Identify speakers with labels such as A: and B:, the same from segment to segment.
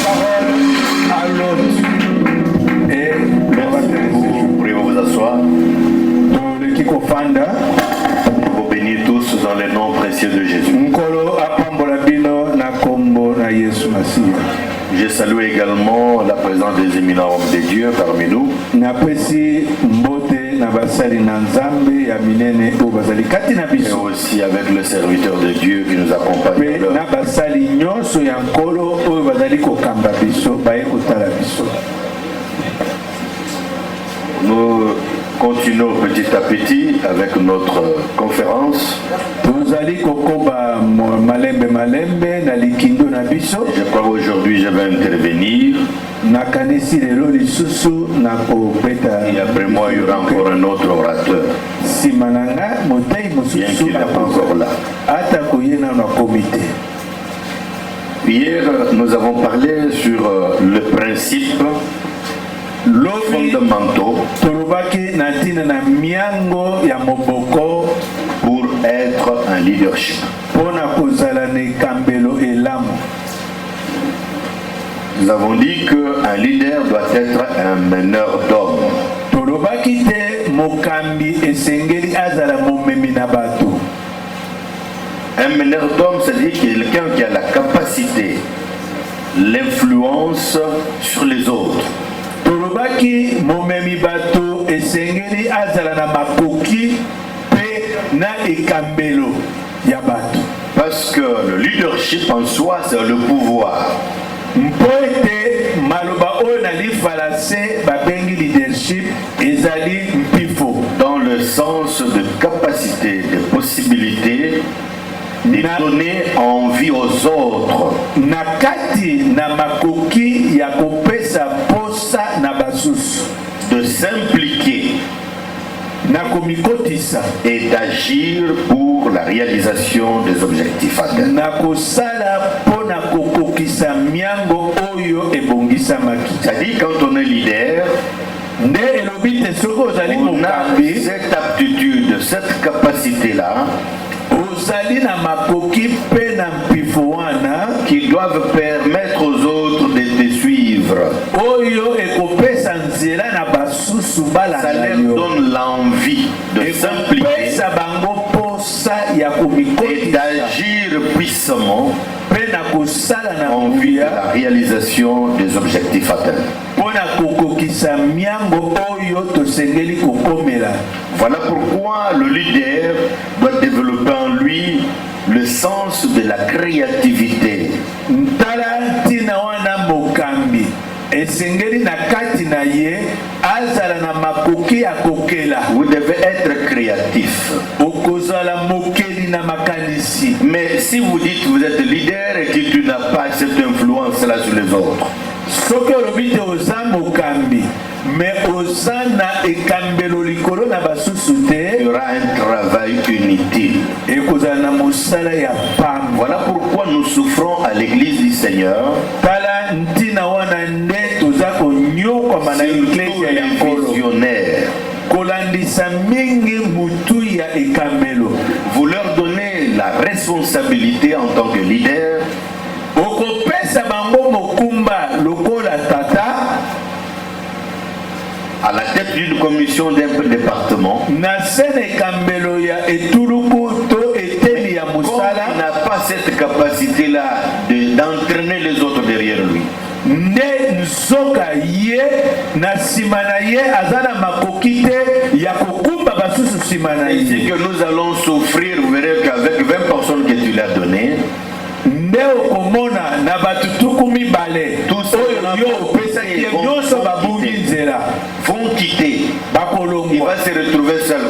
A: parole à l'autre. Et
B: Merci beaucoup. Priez vous asseoir.
A: le Kiko Fanda,
B: Vous bénir tous dans le nom précieux de Jésus.
A: Nkolo apambola bino na kombo na Yesu Masiya.
B: Je salue également la présence des éminents hommes de Dieu parmi nous.
A: Napesi mbote na basali na Nzambe ya minene o bazali kati na
B: Et
A: biso.
B: aussi avec le serviteur de Dieu qui nous accompagne.
A: Pe na basali nyonso ya nkolo oyo bazali kokamba biso baye kotala biso.
B: Nous continuons petit à petit avec notre conférence.
A: Tozali kokoba malembe na likindo na biso.
B: Je crois qu'aujourd'hui je vais intervenir.
A: Nakanisi lelo lisusu na kobeta.
B: Et après moi il y aura encore un autre orateur.
A: Simananga motei
B: Bien
A: mosusu
B: qu'il n'est pas encore là.
A: ata koyena na komite.
B: Hier nous avons parlé sur le principe fondamentaux
A: Tolobaki na ntina na miango ya moboko
B: pour être un leadership.
A: pona kozala na ekambelo elamu.
B: Nous avons dit qu'un leader doit être un meneur d'hommes.
A: Tolobaki te mokambi esengeli azala momemi na bato.
B: Un meneur d'hommes, c'est-à-dire quelqu'un qui a la capacité, l'influence sur les autres.
A: Tolobaki momemi bato esengeli azala na makoki pe na ekambelo ya bato.
B: Parce que le leadership en soi, c'est le pouvoir.
A: Mpo ete maloba oyo nalifala se babengi leadership ezali mpifo.
B: Dans le sens de capacité, de possibilité, de donner envie aux autres.
A: Na kati na makoki ya kopesa posa na basusu.
B: De s'impliquer
A: Na komikotisa.
B: et d'agir pour la réalisation des objectifs atteints.
A: Na kosala po na kokokisa miango oyo ebongisamaki.
B: C'est-à-dire quand on est leader,
A: Nde elobi te soki ozali
B: on a
A: mokambi
B: cette aptitude, cette capacité-là
A: ozali na makoki pe na mpifo wana
B: qui doivent permettre aux autres de te suivre.
A: oyo ekopesa nzela na basusu
B: Ça
A: balanda
B: leur
A: yo.
B: donne l'envie de s'impliquer
A: Ekopesa bango posa ya
B: et
A: komikotisa
B: d'agir puissamment
A: pe na kosala na
B: en vue de
A: nguya
B: la réalisation des objectifs atteints.
A: mpo na kokokisa miango oyo tosengeli kokomela.
B: Voilà pourquoi le leader doit développer en lui le sens de la créativité.
A: Ntala ntina wana mokambi esengeli na kati na ye azala na makoki ya kokela.
B: Vous devez être créatif.
A: Okozala mokeli na makanisi.
B: Mais si vous dites que vous êtes leader et que tu n'as pas cette influence-là sur les autres,
A: Soki olobi te oza mokambi me oza na ekambelo likolo na basusu
B: il y
A: te
B: aura un travail inutile.
A: ekozala na mosala ya pamba.
B: Voilà pourquoi nous souffrons à l'église du Seigneur,
A: Tala ntina wana nde toza konyokwama na
B: surtout
A: eklesia ya
B: les
A: nkolo
B: visionnaires.
A: kolandisa mingi mutu ya ekambelo.
B: Vous leur donnez la responsabilité en tant que leader
A: Okopesa bango mokumba lokola tata
B: à la tête d'une commission d'un département.
A: na sene ekambelo ya etuluku to eteli ya
B: Comme
A: mosala
B: il n'a pas cette capacité-là d'entraîner les autres derrière lui,
A: nde nzoka ye na nsima na ye aza na makoki te ya kokumba basusu nsima na
B: ainsi
A: ye.
B: que nous allons souffrir, vous verrez qu'avec 20 personnes que tu lui as données,
A: nde okomona na bato tuku mibale oyo yo opesaki ye nyonso babungi nzela
B: vont quitter. Il
A: bakolongwa
B: va se retrouver seul.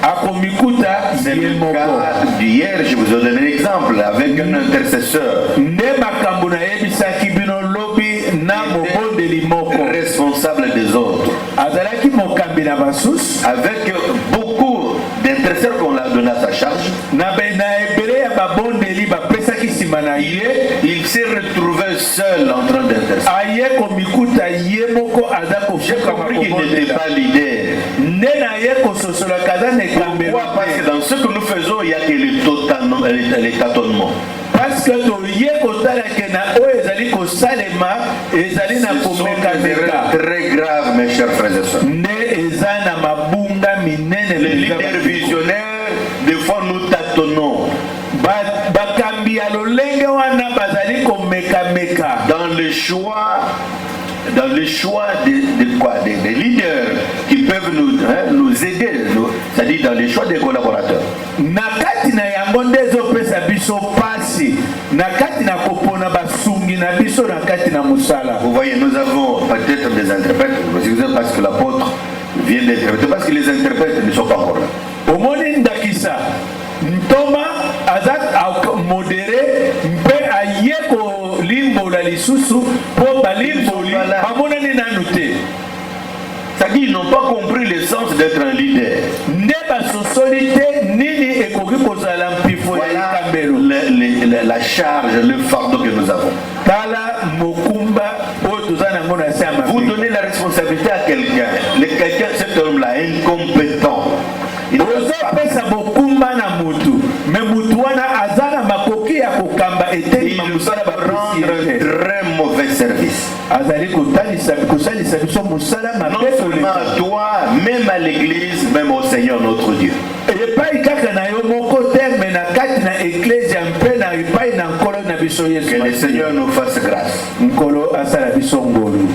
A: akomikuta
B: C'est
A: ye
B: le
A: moko.
B: cas d'hier, je vous ai donné un exemple avec un intercesseur
A: nde makambo nayebisaki bino lobi na mobondeli moko
B: responsable des autres,
A: azalaki mokambi na basusu
B: avec beaucoup d'intercesseurs qu'on l'a donné à sa charge.
A: na ebele ya babondeli bapesaki nsima na ye.
B: Il s'est retrouvé seul en train d'intercéder.
A: aye komikuta ye moko aza
B: J'ai
A: kofuka
B: compris qu'il n'était
A: makobondela
B: pas leader.
A: nde na ye kososolaka aza na ekambelo
B: Pourquoi? Parce que dans ce que nous faisons, il y a que le tâtonnement.
A: parce que toye kotala ke na oyo ezali kosalema ezali na
B: Ce sont des
A: komekameka
B: erreurs très graves, mes chers frères et sœurs.
A: nde eza na mabunga minene
B: Les leaders visionnaires, des fois nous tâtonnons
A: bakambi ya lolenge wana bazali komekameka
B: dans le choix des leaders qui peuvent nous aider, c'est-à-dire dans les choix des collaborateurs.
A: na kati na yango nde ezopesa biso pasi na kati na kopona basungi na biso na kati na mosala.
B: Vous voyez, nous avons peut-être des interprètes, parce que l'apôtre vient d'interpréter, parce que les interprètes ne sont pas encore là.
A: omoni ndakisa ntoma aza modere mpe aye kolimbola lisusu mpo balimboli bamonani nanu te.
B: C'est-à-dire qu'ils n'ont pas compris le sens d'être un leader.
A: nde basosoli te nini ekoki kozala mpifo ya likambelo.
B: La charge, le fardeau que nous avons.
A: tala mokumba oyo toza nango na se ya
B: Vous
A: mabe.
B: donnez la responsabilité à quelqu'un. Quelqu'un, cet homme-là, incompétent. Il ne peut pas.
A: ozopesa bokumba na mutu me mutu wana aza na makoki ya kokamba eteli
B: Il
A: mosala
B: va rendre un très mauvais service.
A: azali kosalisa biso mosala
B: Non
A: mabe
B: seulement
A: koleka
B: à toi, même à l'église, même au Seigneur notre Dieu.
A: epai kaka na yo moko te me na kati na eklesia mpe na epai na nkolo na biso yesu
B: Que le Seigneur nous fasse grâce.
A: nkolo asala biso ngolu.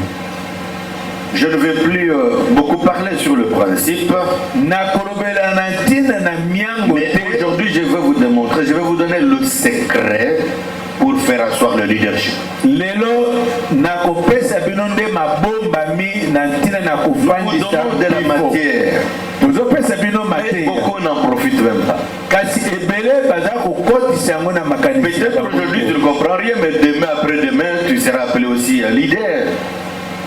B: Je ne vais plus beaucoup parler sur le principe,
A: nakolobela na ntina na miango
B: mais
A: te.
B: aujourd'hui je vais vous démontrer, je vais vous donner le secret pour faire asseoir le leadership.
A: lelo nakopesa bino nde mabombami na ntina na
B: Nous vous
A: kofandisa
B: donnons de la
A: bifo.
B: matière,
A: tozopesa bino
B: mais
A: mateya
B: beaucoup n'en profitent même pas.
A: kasi ebele baza kokotisa yango na makanisi ya
B: Peut-être
A: bango
B: aujourd'hui tu
A: te.
B: ne comprends rien, mais demain, après-demain, tu seras appelé aussi un leader.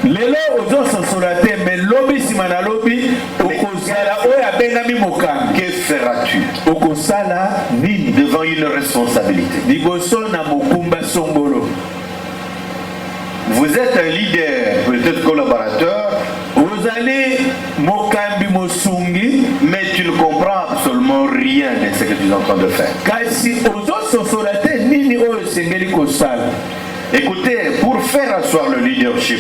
A: lelo ozososola te me lobi nsima na lobi okozala oyo abengami mokambi.
B: Que feras-tu
A: okosala nini
B: devant une responsabilité?
A: liboso na mokumba songolo.
B: Vous êtes un leader, peut-être collaborateur,
A: ozali mokambi mosungi
B: mais tu ne comprends absolument rien de ce que tu es en train de faire.
A: kasi ozososola te nini oyo esengeli kosala.
B: Écoutez, pour faire asseoir le leadership,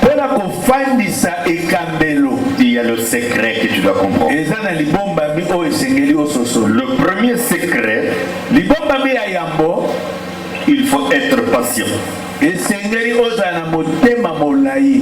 A: mpona kofandisa ekambelo
B: il y a le secret que tu dois comprendre.
A: eza na libombami oyo esengeli ososola.
B: Le premier secret,
A: libombami ya yambo
B: il faut être patient.
A: esengeli ozala na motema molai.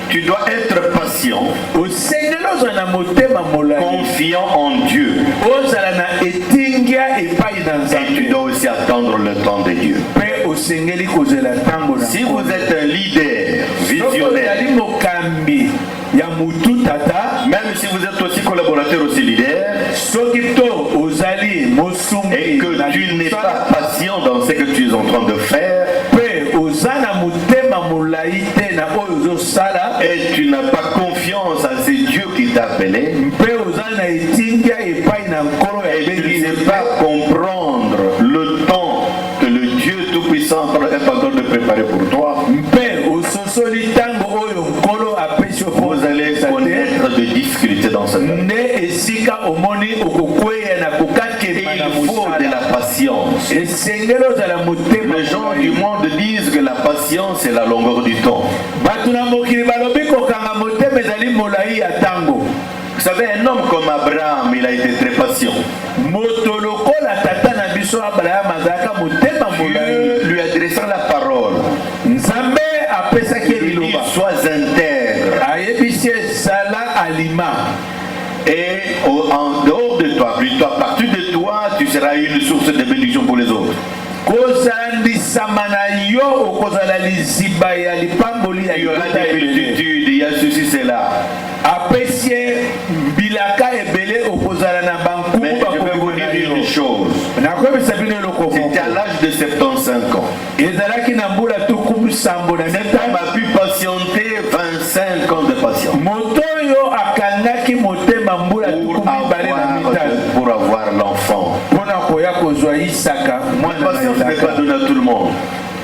B: Tu dois être patient,
A: osengeli ozala na motema molai
B: confiant en Dieu.
A: ozala na etingia epai na
B: Et tu
A: nzambe
B: dois aussi attendre le temps de Dieu.
A: mpe osengeli kozela ntango na
B: Si vous êtes un leader
A: soki
B: visionnaire,
A: ozali mokambi ya mutu tata
B: même si vous êtes aussi collaborateur, aussi leader,
A: soki to ozali
B: et
A: mosungi
B: que
A: na
B: tu n'es
A: lisala,
B: pas patient dans ce que tu es en train de faire,
A: mpe oza na motema molai te na oyo ozosala
B: et tu n'as pas confiance à ce Dieu qui t'a appelé,
A: mpe oza na etingia epai na nkolo ya
B: et tu
A: bengi
B: ne sais pas comprendre le temps que le Dieu Tout-Puissant est en train de préparer pour toi,
A: mpe ososoli ntango oyo nkolo apesi yo mpo
B: vous allez
A: ozalisa te
B: connaître des difficultés dans ce domaine.
A: nde esika omoni okokweya na kokakema na
B: Il faut de la
A: mosala
B: patience.
A: esengeli ozala motema
B: Les gens
A: molai.
B: du monde disent que la patience est la longueur du temps.
A: bato na mokili balobi kokanga motema ezali molai ya ntango.
B: Vous savez, un homme comme Abraham, il a été très patient.
A: moto lokola tata na biso abraham azalaka motema molai.
B: Dieu lui adressant la parole,
A: nzambe apesaki
B: il lui dit
A: liloba
B: sois intègre.
A: ayebisi ezala alima
B: Et en dehors de toi, plutôt à partir de toi, tu seras une source de bénédiction pour les autres.
A: kozandisama na yo okozala liziba ya lipamboli ya
B: Il y aura
A: libota
B: des
A: ebele
B: multitudes, il y a ceci, cela.
A: apesi ye mbilaka ebele okozala na
B: Mais
A: bankumu
B: je vais vous
A: bakokona
B: dire
A: yo
B: une chose.
A: nakoyebisa bino eloko
B: C'était
A: moko
B: à l'âge de 75 ans.
A: ezalaki na mbula tuku sambo na
B: Cet homme
A: mitano
B: a pu patienter 25 ans de patience
A: moto oyo akangaki motema mbula tuku mibale na mitano
B: pour avoir l'enfant.
A: mpona koya kozwa isaka
B: La
A: mwana na
B: patience n'est
A: elaka
B: pas donnée à tout le monde.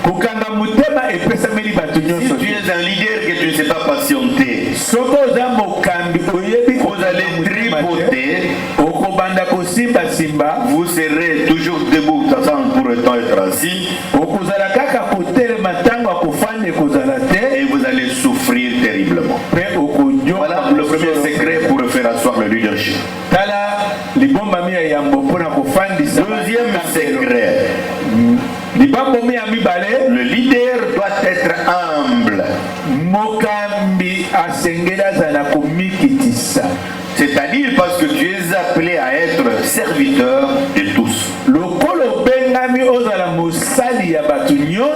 A: kokanga motema epesameli bato
B: Si
A: nyonso
B: tu
A: te.
B: es un leader que tu ne sais pas patienter,
A: soki oza mokambi oyebi
B: vous allez tripoter,
A: okobanda kosimbasimba
B: vous serez toujours debout, attendre pour le temps être assis. assis. Et vous allez souffrir terriblement. Voilà le premier secret pour faire asseoir le leadership. Deuxième secret. Le leader doit être humble. C'est-à-dire parce que tu es appelé à être serviteur de tous.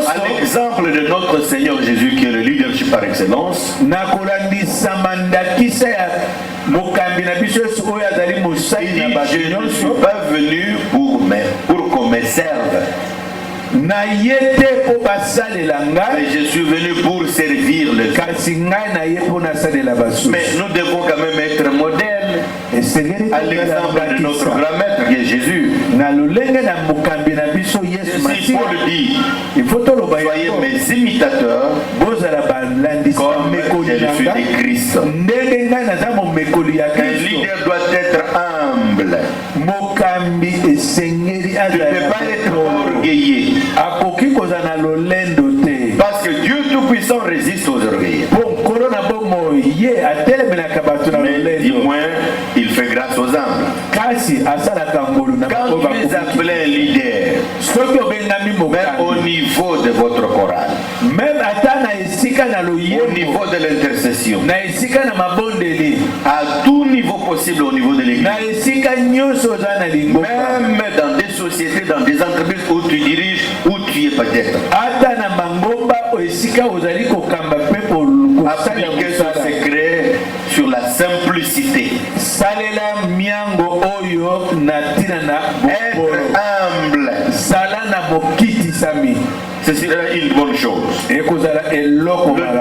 B: À l'exemple de notre Seigneur Jésus qui est le leadership par excellence, il dit, je ne suis pas venu pour qu'on me serve. Mais je suis venu pour servir le Christ. Mais nous devons quand même être modèles à l'exemple de notre grand maître qui est Jésus. Si Paul dit, soyez mes imitateurs comme je suis de Christ. Un leader doit être humble. Tu ne peux pas être orgueilleux. Parce que Dieu Tout-Puissant résiste aux orgueilleux. Mais du moins, il fait grâce aux humbles. Quand tu es appelé un leader, même au niveau de votre chorale, au niveau de l'intercession, à tout niveau possible au niveau de l'église, même dans des sociétés, dans des entreprises où tu diriges, où tu es peut-être. Appliquez ce secret sur la simplicité. Être humble. Ce sera une bonne chose. Le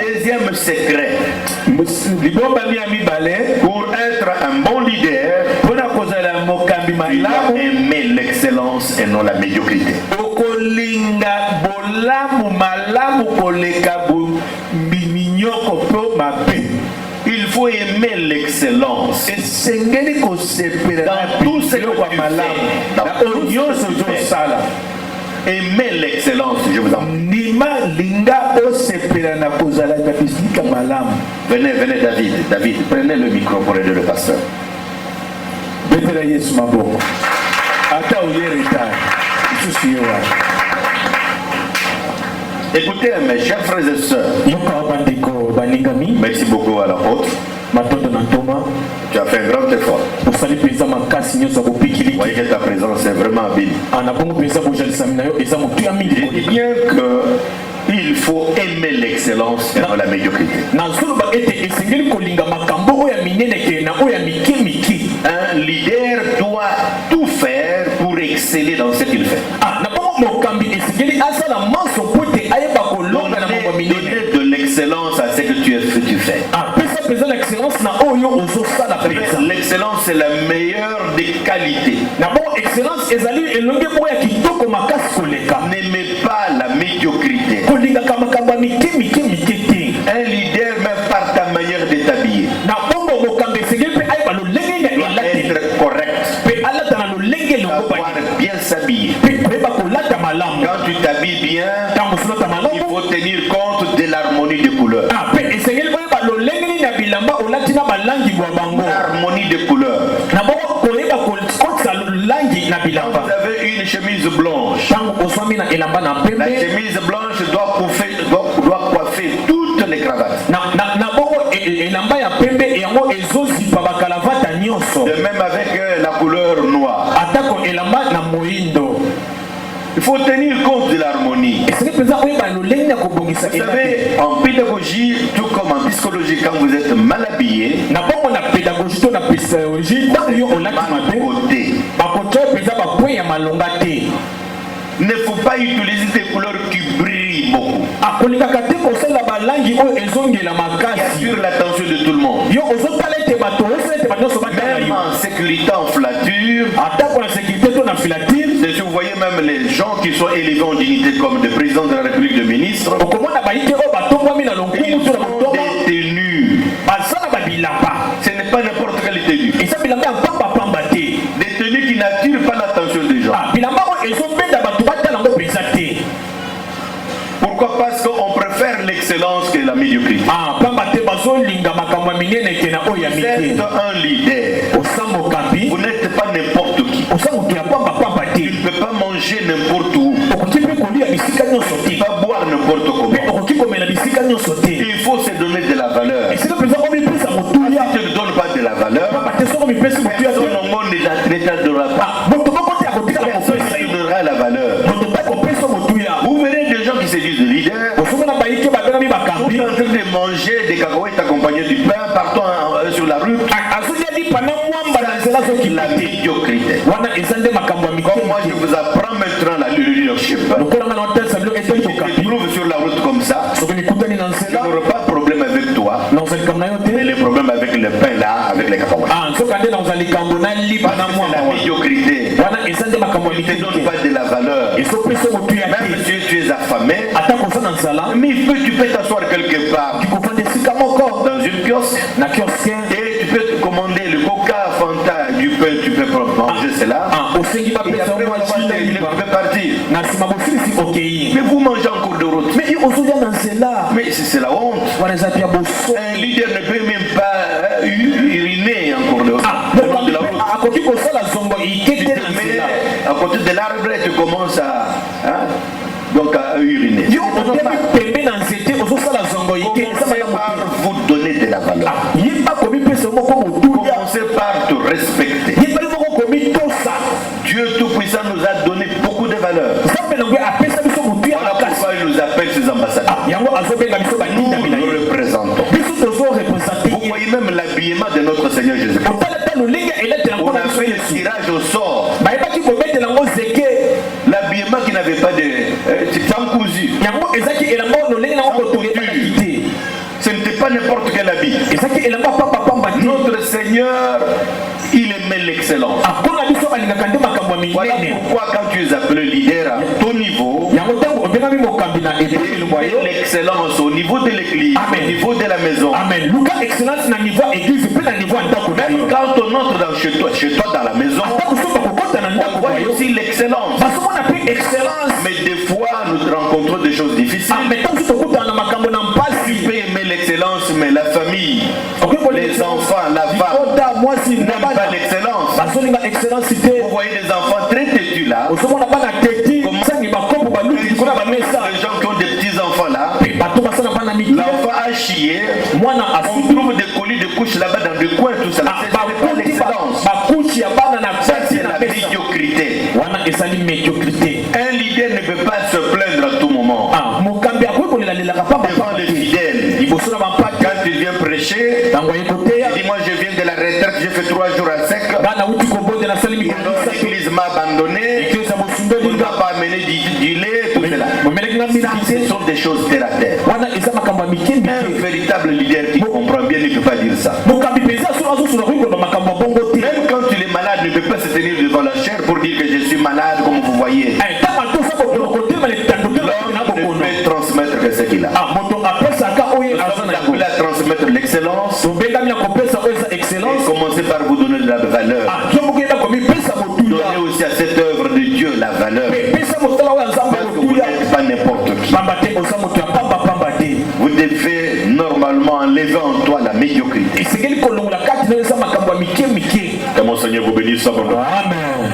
B: deuxième secret pour être un bon leader, il doit aimer l'excellence et non la médiocrité. Il faut aimer l'excellence dans tout ce que tu fais. Aimer l'excellence, je vous en prie. Venez David, prenez le micro pour aider le pasteur. Écoutez, mes chers frères et sœurs, merci beaucoup à l'apôtre. Tu as fait un grand effort. Vous voyez que ta présence est vraiment habile. Je dis bien qu'il faut aimer l'excellence et non la médiocrité. Un leader doit tout faire pour exceller dans ce qu'il fait. Donner de l'excellence à ce que tu fais. L'excellence c'est la meilleure des qualités. N'aimez pas la médiocrité. Un leader, même par ta manière de t'habiller, doit être correct. Savoir bien s'habiller. Quand tu t'habilles bien, il faut tenir compte de l'harmonie des couleurs. L'harmonie des couleurs. Vous avez une chemise blanche. La chemise blanche doit coiffer toutes les cravates. De même avec la couleur noire. Il faut tenir compte de l'harmonie. Vous savez, en pédagogie, tout comme en psychologie, quand vous êtes mal habillé, il ne faut pas utiliser des couleurs qui brillent beaucoup. Qui attirent l'attention de tout le monde. Même en sécurité, en filature. Si vous voyez même les gens qui sont élevés en dignité comme des présidents de la République, de ministres, ils sont détenus. Ce n'est pas n'importe quelle tenue. Des tenues qui n'attirent pas l'attention des gens. médiocrité. C'est un leader. Vous n'êtes pas n'importe qui. Tu ne peux pas manger n'importe où. Tu ne peux pas boire n'importe comment. Il faut se donner de la valeur. Si tu ne donnes pas de la valeur, personne au monde ne t'adorera pas. Personne ne te donnera la valeur. Vous verrez des gens qui se disent leaders, sont en train de manger des cacahuètes accompagnées du pain partout sur la rue. La médiocrité. Comme moi je vous apprends maintenant le leadership. Tu trouves sur la route comme ça, je n'aurai pas de problème avec toi. Mais le problème avec le pain là, avec les cacahuètes. C'est la médiocrité. Il ne te donne pas de la valeur. Même si tu es affamé, mais tu peux t'asseoir quelque part dans une kiosque et tu peux commander le coca, fanta, du pain, tu peux manger cela. Et après, tu peux partir. Mais vous mangez en cours de route. Mais c'est la honte. Un leader ne peut même pas uriner en cours de route. À côté de l'arbre, tu commences à uriner. Commencez par vous donner de la valeur. Commencez par te respecter. Dieu Tout-Puissant nous a donné beaucoup de valeur. Voilà pourquoi il nous appelle ses ambassadeurs. Nous le représentons. Vous voyez même l'habillement de notre Seigneur Jésus-Christ. On a fait le tirage au sort. L'habillement qui n'avait pas de temps cousu. Ce n'était pas n'importe quel habit. Notre Seigneur, il aimait l'excellence. Voilà pourquoi quand tu es appelé leader à ton niveau, l'excellence au niveau de l'église, au niveau de la maison. Même quand on entre chez toi dans la maison, on voit aussi l'excellence. Mais des fois, nous rencontrons des choses difficiles. Tu peux aimer l'excellence, mais la famille, les enfants, la femme n'aiment pas l'excellence. Vous voyez des enfants très têtus là. Les gens qui ont des petits enfants là, l'enfant a chié, on trouve des colis de couches là-bas dans des coins, tout ça. C'est pas l'excellence. Ça c'est la médiocrité. Un leader ne peut pas se plaindre à tout moment. Devant les fidèles, quand tu viens prêcher, il dit moi je viens de la retraite, j'ai fait 3 jours à sec. L'église m'a abandonné, on ne m'a pas amené du lait, tout cela. Ce sont des choses terre à terre. Un véritable leader qui comprend bien ne peut pas dire ça. Même quand il est malade, il ne peut pas se tenir devant la chair pour dire que je suis malade, comme vous voyez. L'homme ne peut transmettre que ce qu'il a. Nous appelons à transmettre l'excellence. Et commencez par vous donner de la valeur. Donnez aussi à cette œuvre de Dieu la valeur. Parce que vous n'êtes pas n'importe qui. Vous devez normalement enlever en toi la médiocrité. Que mon Seigneur vous bénisse simplement. Amen.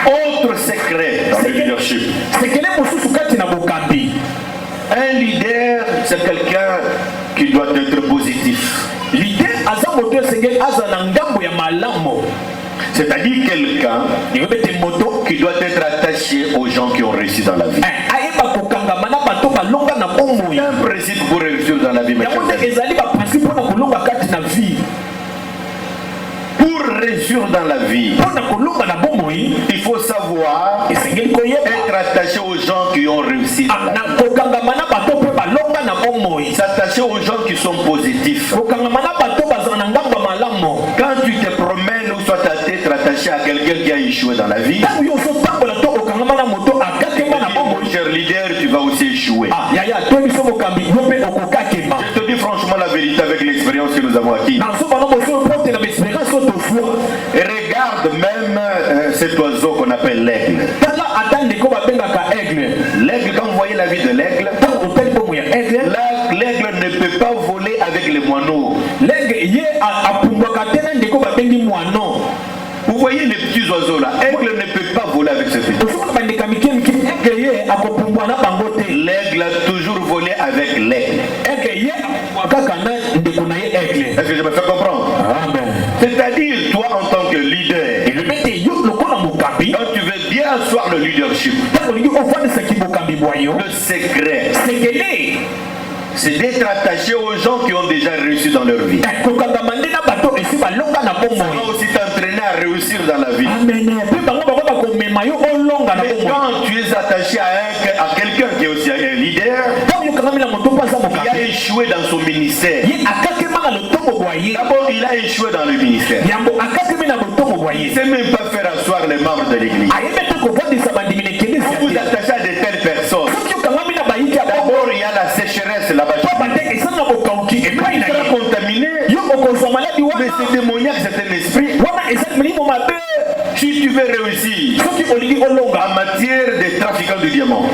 B: Autre secret dans le leadership. Un leader, c'est quelqu'un qui doit être positif. C'est-à-dire quelqu'un qui doit être attaché aux gens qui ont réussi dans la vie. C'est un principe pour réussir dans la vie. Pour réussir dans la vie, il faut savoir être attaché aux gens qui ont réussi dans la vie. S'attacher aux gens qui sont positifs. Quand tu te promènes ou soit être attaché à quelqu'un qui a échoué dans la vie, mon cher leader, tu vas aussi échouer. Je te dis franchement la vérité avec l'expérience que nous avons acquise. Et regarde même cet oiseau qu'on appelle l'aigle. L'aigle, quand vous voyez la vie de l'aigle, moineaux. Vous voyez les petits oiseaux là, aigle ne peut pas voler avec ce petit. L'aigle a toujours volé avec l'aigle. Est-ce que je me fais comprendre? C'est-à-dire, toi en tant que leader, quand tu veux bien asseoir le leadership, le secret, c'est d'être attaché aux gens qui ont déjà réussi dans leur vie. Ça va aussi t'entraîner à réussir dans la vie. Mais quand tu es attaché à quelqu'un qui est aussi un leader, qui a échoué dans son ministère. D'abord, il a échoué dans le ministère. Il ne sait même pas faire asseoir les membres de l'église. Quand vous attachez à de telles personnes, d'abord il y a la sécheresse là-bas. Il sera contaminé. Mais c'est démoniaque, c'est un esprit. Si tu veux réussir en matière de trafiquants de diamants,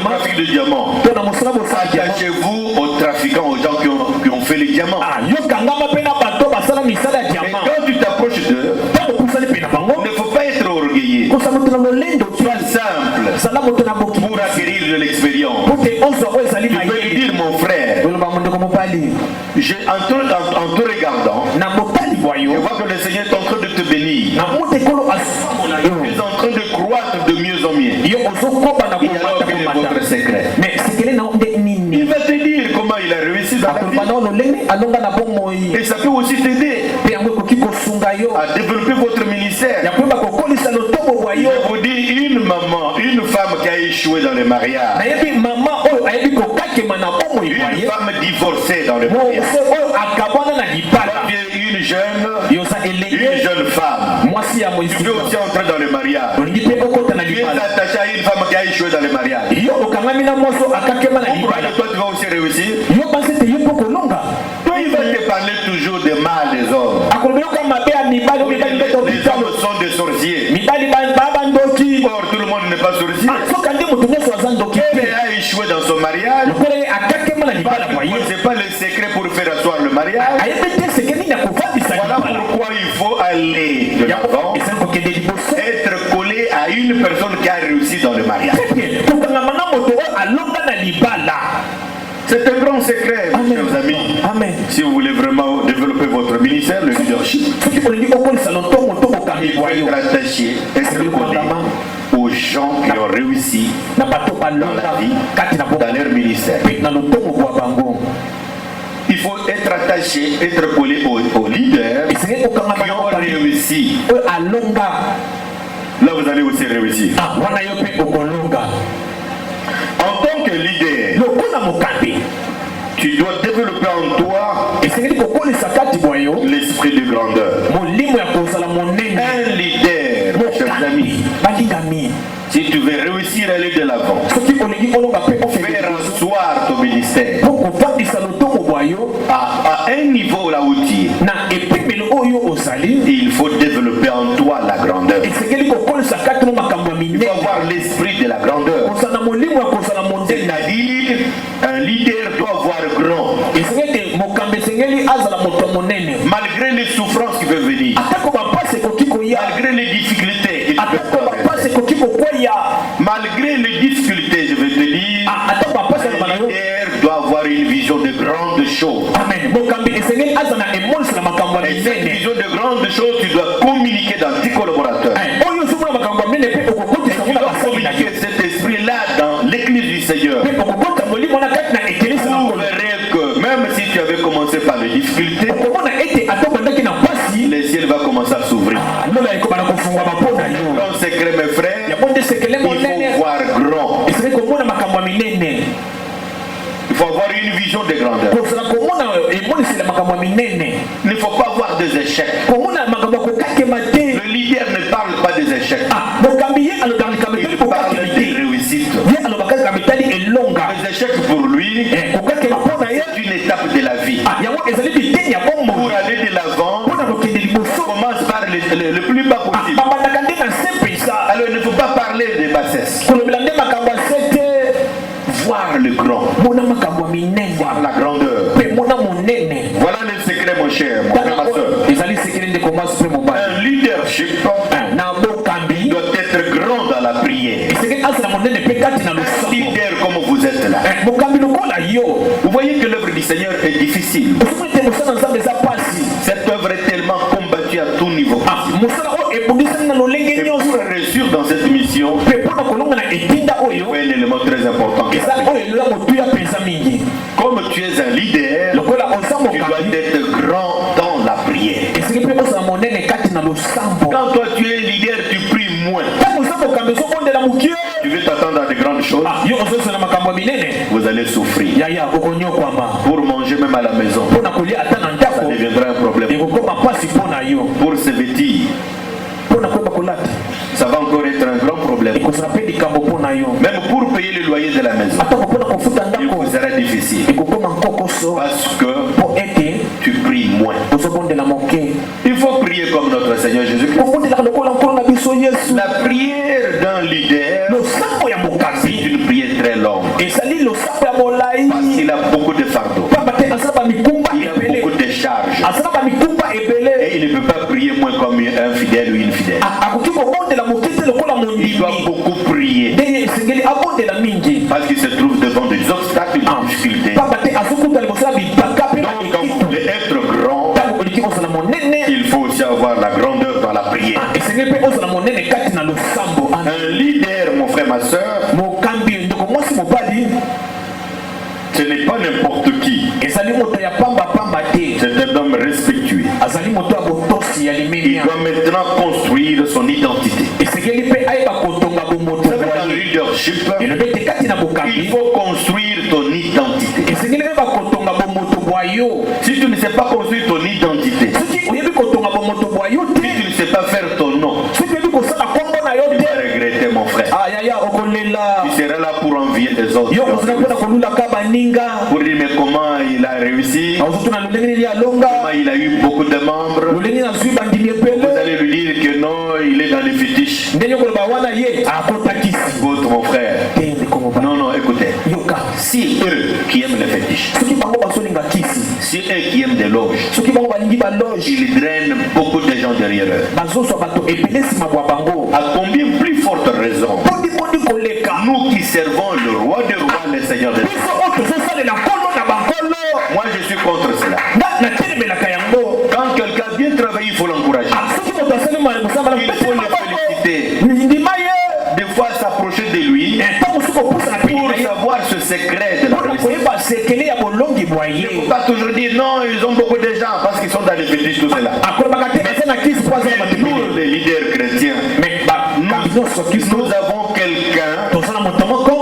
B: trafic de diamants, attachez-vous aux trafiquants, aux gens qui ont fait les diamants. Et quand tu t'approches d'eux, il ne faut pas être orgueilleux. Sois simple pour acquérir de l'expérience. Tu peux lui dire, mon frère, en te regardant, je vois que le Seigneur est en train de te bénir. Tu es en train de croître de mieux en mieux. Et alors, quel est votre secret? Il va te dire comment il a réussi dans la vie. Et ça peut aussi t'aider à développer votre ministère. Je vous dis, une maman, une femme qui a échoué dans le mariage, une femme divorcée dans le mariage, une jeune femme, tu peux aussi entrer dans le mariage. Tu es attaché à une femme qui a échoué dans le mariage. Pourquoi toi tu vas aussi réussir? Toi il va te parler toujours de mal des hommes. Les hommes sont des sorciers. Or tout le monde n'est pas sorcier. Elle a échoué dans son mariage. C'est pas le secret pour faire asseoir le mariage. Voilà pourquoi il faut aller de l'avant, être collé à une personne qui a réussi dans le mariage. C'est un grand secret, chers amis. Si vous voulez vraiment développer votre ministère, le leadership, il faut être attaché, être collé aux gens qui ont réussi dans la vie, dans leur ministère. Il faut être attaché, être collé aux leaders qui ont réussi. Là, vous allez aussi réussir. En tant que leader, tu dois développer en toi l'esprit de grandeur. Un leader, chers amis, si tu veux réussir à aller de l'avant, faire asseoir ton ministère à un niveau là où tu es, il faut développer en toi la grandeur. Il faut avoir l'esprit de la grandeur. C'est-à-dire, un leader doit voir grand. Malgré les souffrances qui peuvent venir, malgré les difficultés, malgré les difficultés, je vais te dire, un leader doit avoir une vision de grandes choses. Et cette vision de grandes choses, tu dois communiquer dans tes collaborateurs. Tu dois communiquer cet esprit-là dans l'église du Seigneur. Vous verrez que même si tu avais commencé par les difficultés, le ciel va commencer à s'ouvrir. Ton secret, mes frères, il faut voir grand. Il faut avoir une vision de grandeur. Il ne faut pas avoir des échecs. Le leader ne parle pas des échecs. Il parle des réussites. Les échecs pour lui, c'est une étape de la vie. Pour aller de l'avant, commence par le plus bas possible. Alors il ne faut pas parler de bassesse. Voir le grand, voir la grandeur. secret, mon cher, mon frère, ma soeur. Un leadership doit être grand dans la prière. Un leader comme vous êtes là. Vous voyez que l'œuvre du Seigneur est difficile. Cette œuvre est tellement combattue à tout niveau. Et pour réussir dans cette mission, il faut un élément très important. Comme tu es un leader, tu dois être grand dans la prière. Quand toi tu es leader, tu pries moins. Tu veux t'attendre à de grandes choses. Vous allez souffrir. Pour manger même à la maison, ça deviendra un problème. Pour se vêtir, ça va encore être un grand problème. Même pour payer le loyer de la maison, il vous sera difficile. Parce que tu pries moins. Il faut prier comme notre Seigneur Jésus-Christ. La prière d'un leader, c'est une prière très longue. Parce qu'il a beaucoup de fardeaux. Il a beaucoup de charges. Et il ne peut pas prier moins comme un fidèle ou une fidèle. Il doit beaucoup prier. Parce qu'il se trouve devant des obstacles, des difficultés. Donc quand vous voulez être grand, il faut aussi avoir la grandeur dans la prière. Un leader, mon frère, ma soeur, ce n'est pas n'importe qui. C'est un homme respectueux. Il doit maintenant construire son identité. Dans le leadership, il faut construire ton identité. Si tu ne sais pas construire ton identité, si tu ne sais pas faire ton nom, tu vas regretter, mon frère. Tu seras là pour envier les autres. Pour dire mais comment il a réussi, comment il a eu beaucoup de membres. Vous allez lui dire que non, il est dans les fétiches. Écoute, mon frère. Non, écoutez. Si eux qui aiment les fétiches, si eux qui aiment des loges, ils drainent beaucoup de gens derrière eux. À combien plus forte raison, nous qui servons le roi des rois, le Seigneur des rois. Moi je suis contre cela. Quand quelqu'un vient travailler, il faut l'encourager. Il faut le féliciter. Des fois s'approcher de lui pour savoir ce secret de la réussite. Il ne faut pas toujours dire non, ils ont beaucoup de gens parce qu'ils sont dans les fétiches, tout cela. Nous, les leaders chrétiens, nous avons quelqu'un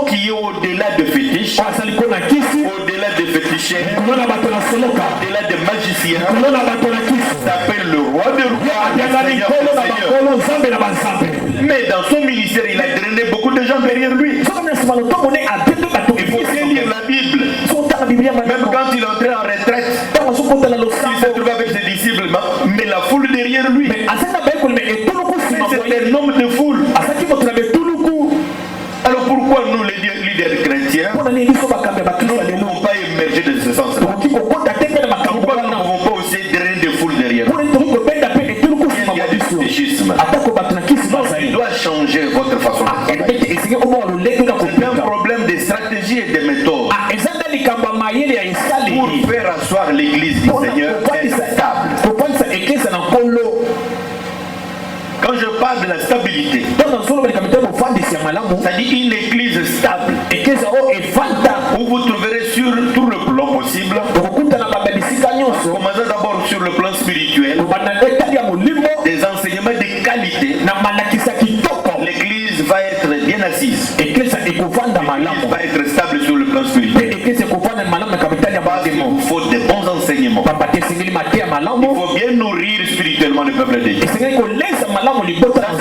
B: qui est au-delà de fétiches, au-delà de féticheurs, au-delà de magiciens, s'appelle le roi de rois, le Seigneur. Mais dans son ministère, il a drainé beaucoup de gens derrière lui. Il faut bien lire la Bible. Même quand il entrait en retraite, il se trouvait avec ses disciples, mais la foule derrière lui. C'était un homme de foule. Alors pourquoi nous, les leaders chrétiens, nous ne pouvons pas émerger de ce sens-là? Pourquoi nous ne pouvons pas aussi drainer des foules derrière nous? Il y a du fétichisme. Il doit changer votre façon de travailler. C'est un problème de stratégie et de méthode. Pour faire asseoir l'église du Seigneur est stable. Quand je parle de la stabilité, ça dit une église stable où vous trouverez sur tout le plan possible, commençons d'abord sur le plan spirituel, des enseignements de qualité. L'église va être bien assise. L'église va être stable sur le plan spirituel. Il faut de bons enseignements. Il faut bien nourrir spirituellement le peuple de Dieu. C'est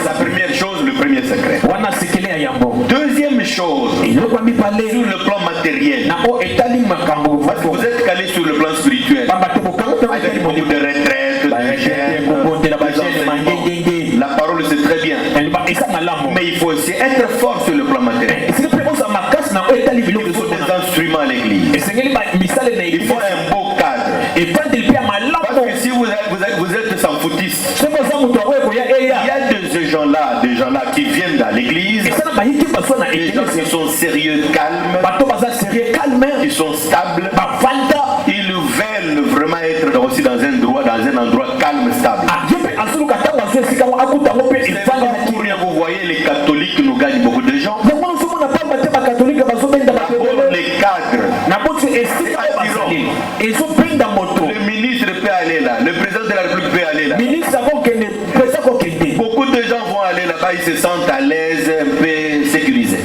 B: la première chose, le premier secret. Deuxième chose, sur le plan matériel. Parce que vous êtes calé sur le plan spirituel. Avec beaucoup de retraites, de chaînes, la parole c'est très bien. Mais il faut aussi être fort sur le plan matériel. Il faut des instruments à l'église. Il faut un beau cadre. gens-là qui viennent dans l'église, des gens qui sont sérieux, calmes, qui sont stables, ils veulent vraiment être aussi dans un endroit calme, stable. C'est pas pour rien, vous voyez, les catholiques nous gagnent beaucoup de gens. D'abord, les cadres. Le ministre peut aller là, le président de la République peut aller là. Beaucoup de gens vont aller là-bas, ils se sentent à l'aise, un peu sécurisés.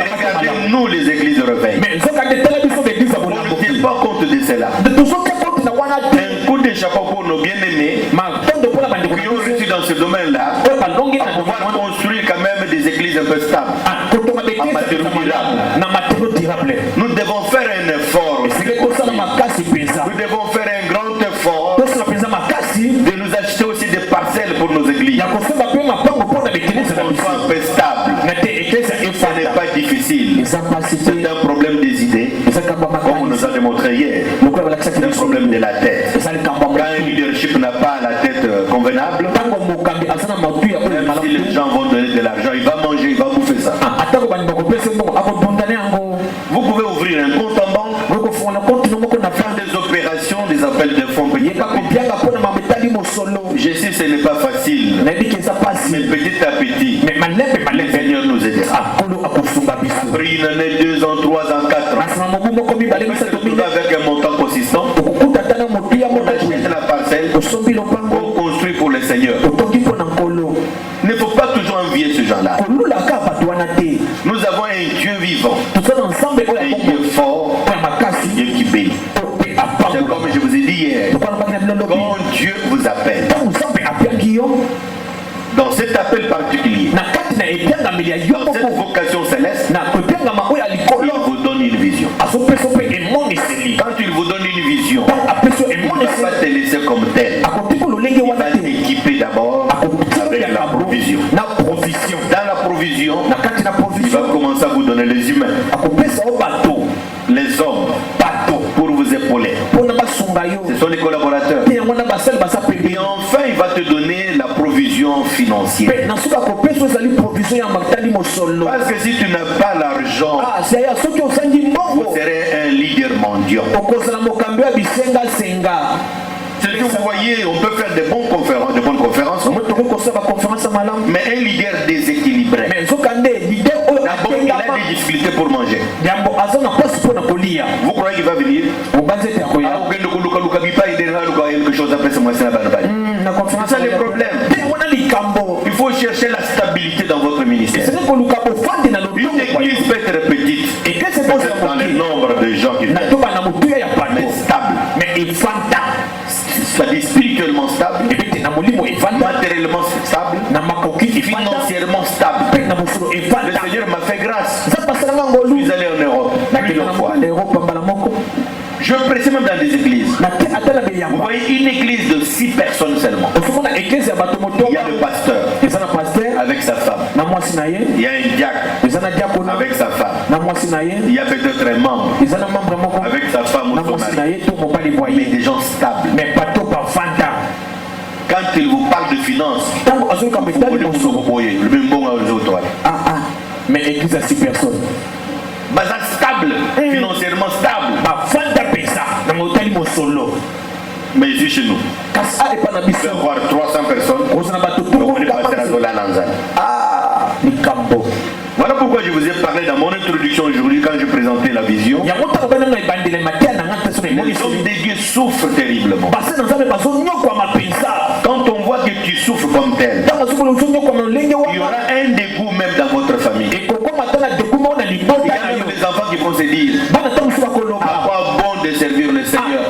B: Regardez-nous les églises de réveil. On ne tient pas compte de cela. Un coup de chapeau pour nos bien-aimés qui ont réussi dans ce domaine-là à pouvoir construire quand même des églises un peu stables, en matériaux durables. Nous devons faire un effort. Nous devons faire un grand effort de nous acheter aussi des parcelles pour nos églises. Qu'on soit un peu stable. Ce n'est pas difficile. C'est un problème des idées, comme on nous a démontré hier. C'est un problème de la tête. Quand un leadership n'a pas la tête convenable, même si les gens vont donner de l'argent, il va manger, il va bouffer ça. Vous pouvez ouvrir un compte en banque, faire des opérations, des appels de fonds. Je sais que ce n'est pas facile, mais petit à petit, le Seigneur nous aidera. Après une année, 2 ans, 3 ans, 4 ans, avec un montant consistant, on achète la parcelle, on construit pour le Seigneur. Il ne faut pas toujours envier ce genre-là. Nous avons un Dieu vivant, un Dieu fort, un Dieu qui bénit. C'est comme je vous ai dit hier, quand Dieu vous appelle, dans cet appel particulier, dans cette vocation céleste, il vous donne une vision. Quand il vous donne une vision, il ne va pas te laisser comme tel. Il va t'équiper d'abord avec la provision. Dans la provision, il va commencer à vous donner les humains, les hommes, pour vous épauler. Ce sont les collaborateurs. Et enfin, il va te donner la provision financière. Parce que si tu n'as pas l'argent, vous serez un leader mondial. C'est que vous voyez, on peut faire de bonnes conférences, mais un leader déséquilibré, d'abord il a des difficultés pour manger. Vous croyez qu'il va venir? C'est ça le problème. Il faut chercher la stabilité dans votre ministère. Une église peut être petite, dans le nombre de gens qui viennent, mais stable. C'est-à-dire spirituellement stable, matériellement stable, financièrement stable. Le Seigneur m'a fait grâce. Je suis allé en Europe plusieurs fois. Je prêchais même dans des églises. Vous voyez une église de 6 personnes seulement. Il y a le pasteur avec sa femme. Il y a un diacre avec sa femme. Il y a peut-être un membre avec sa femme ou son mari. Mais des gens stables. Quand il vous parle de finances,
C: mais l'église a 6 personnes.
B: Stable, financièrement stable. Mais ici chez nous, on peut avoir 300 personnes. On est passé à la Lanzane. Voilà pourquoi je vous ai parlé dans mon introduction aujourd'hui quand je présentais la vision. Les hommes de Dieu souffrent terriblement. Quand on voit que tu souffres comme tel, il y aura un dégoût même dans votre famille. Il y a même des enfants qui vont se dire, à quoi bon de servir le Seigneur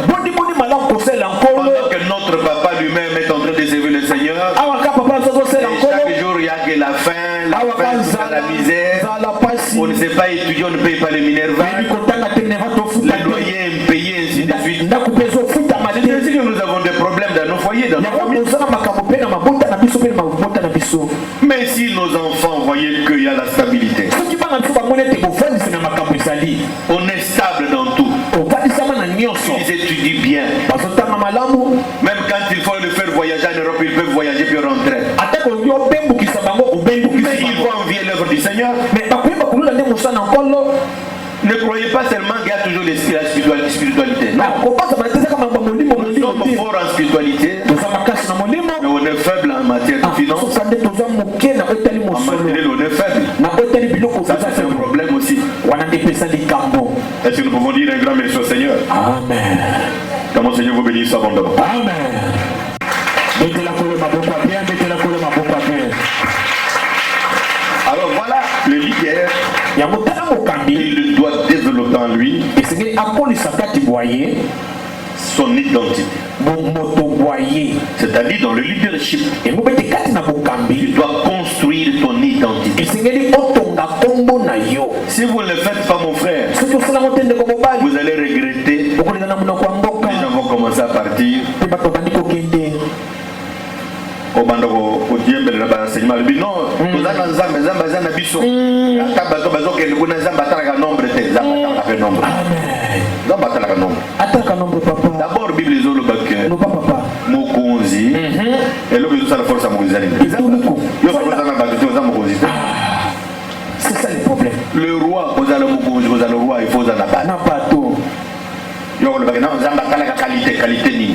B: pendant que notre papa lui-même est en train de servir le Seigneur. Et chaque jour il n'y a que la faim, la misère. On ne sait pas étudier, on ne paye pas les minervales, les loyers impayés, ainsi de suite. C'est que nous avons des problèmes dans nos foyers, dans nos familles. Mais si nos enfants voyaient qu'il y a la stabilité, on est stable dans tout. Ils étudient bien. Même quand il faut le faire voyager en Europe, ils peuvent voyager puis rentrer. fort en spiritualité, mais on est faible en matière de finances. En matériel, on est faible. Ça, c'est un problème aussi. Est-ce que nous pouvons dire un grand merci au Seigneur?
C: Amen.
B: Que mon Seigneur vous bénisse abondamment.
C: Amen.
B: Alors voilà, le leader, il doit développer en lui son identité. C'est-à-dire dans le leadership, tu dois construire ton identité. Si vous ne le faites pas, mon frère, vous allez regretter. Les gens vont commencer à partir. Au bandoko au diable de l'enseignement le non nous allons zamba na biso akabato bazoke le kuna zamba talaka nombre te zamba talaka nombre zamba talaka nombre
C: ataka nombre papa
B: d'abord bible les autres bac
C: no papa
B: mokonzi et le besoin la force à mokonzi yo force na bato zamba mokonzi
C: c'est ça le problème
B: le roi vous allez mokonzi vous allez le roi il faut za na
C: bato
B: yo le bac non zamba talaka qualité ni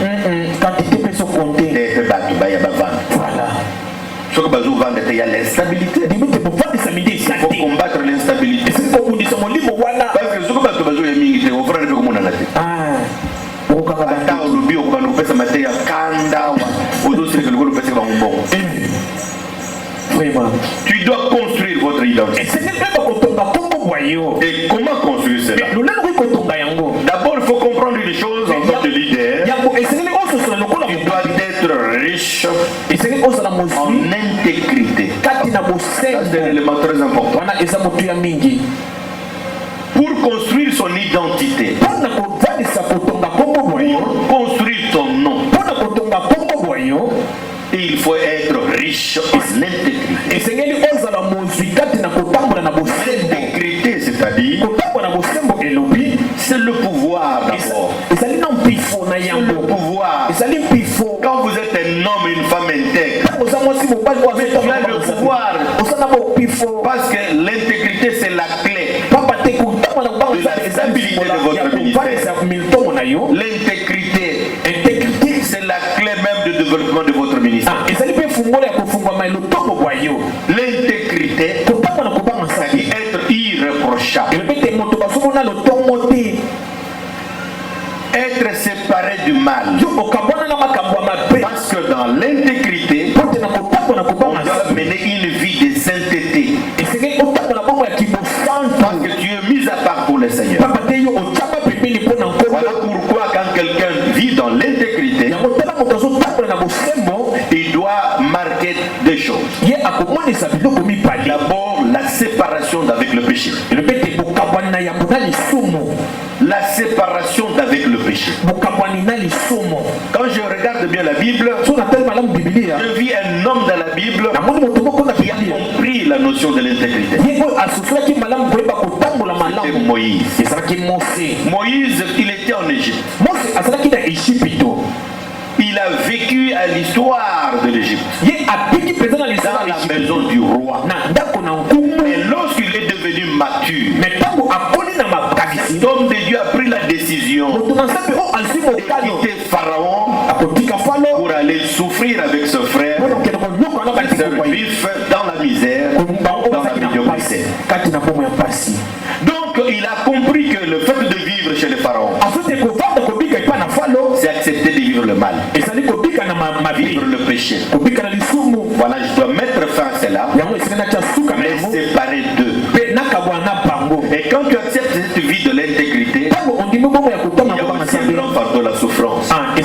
C: quantité peut se compter
B: des bato ba ya bavana.
C: Voilà.
B: Ce que vous vendez, il y a l'instabilité. Il faut combattre l'instabilité. Parce que ce que vous avez mis, c'est offrir le monde à la tête. Tu dois construire votre identité. Et comment construire cela? D'abord, il faut comprendre une chose en tant que leader. Tu dois être riche en intégrité. C'est un élément très important. Pour construire son identité, pour construire son nom, il faut être riche en intégrité. L'intégrité, c'est-à-dire, c'est le pouvoir d'abord. C'est le pouvoir. Quand vous êtes un homme et une femme intègre, tu as le pouvoir. Parce que l'intégrité, c'est la clé de la stabilité de votre ministère. L'intégrité, c'est la clé même de développement de votre ministère. L'intégrité, c'est être irréprochable. Être séparé du mal. Parce que dans l'intégrité, on doit mener une vie de sainteté. Parce que tu es mis à part pour le Seigneur. Voilà pourquoi quand quelqu'un vit dans l'intégrité, il doit marquer des choses. D'abord, la séparation d'avec le péché. La séparation d'avec le péché. Quand je regarde bien la Bible, je vis un homme dans la Bible qui a compris la notion de l'intégrité. C'était Moïse. Moïse, il était en Égypte. Il a vécu à l'histoire de l'Égypte. Dans la maison du roi. Et lorsqu'il est devenu mature, l'homme de Dieu a pris la décision de quitter Pharaon pour aller souffrir avec ce frère, vivre dans la misère, dans la médiocrité. Donc il a compris que le fait de vivre chez le Pharaon, c'est accepter de vivre le mal, vivre le péché. Voilà, je dois mettre fin à cela, mais séparer d'eux. Et quand tu acceptes cette vie de l'intégrité, il y a aussi un grand fardeau, la souffrance. Il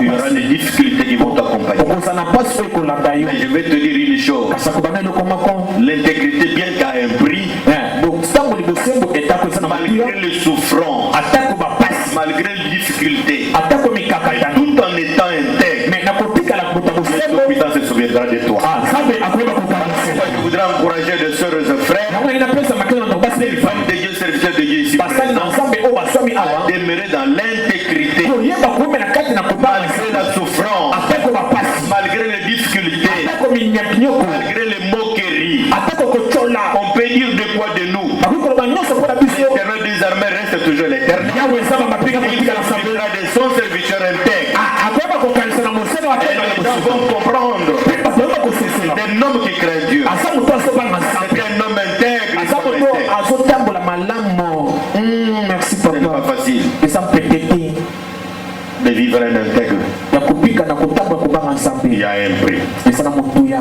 B: y aura des difficultés qui vont t'accompagner. Mais je vais te dire une chose. L'intégrité, bien qu'à un prix, malgré les souffrances, malgré les difficultés, tout en étant intègre, le se souviendra de toi. Je voudrais encourager les sœurs et frères, les femmes de Dieu, serviteurs de Dieu ici, à demeurer dans l'intégrité, malgré la souffrance, malgré les difficultés, malgré les moqueries. On peut dire de quoi de nous? L'éternel des armées reste toujours l'éternel. Il servira de son serviteur intègre. les gens vont comprendre. C'est un homme qui craint Dieu. C'est un homme intègre.
C: Merci
B: Ce n'est
C: papa.
B: pas facile
C: Et
B: de vivre un intègre. Il y a un prix.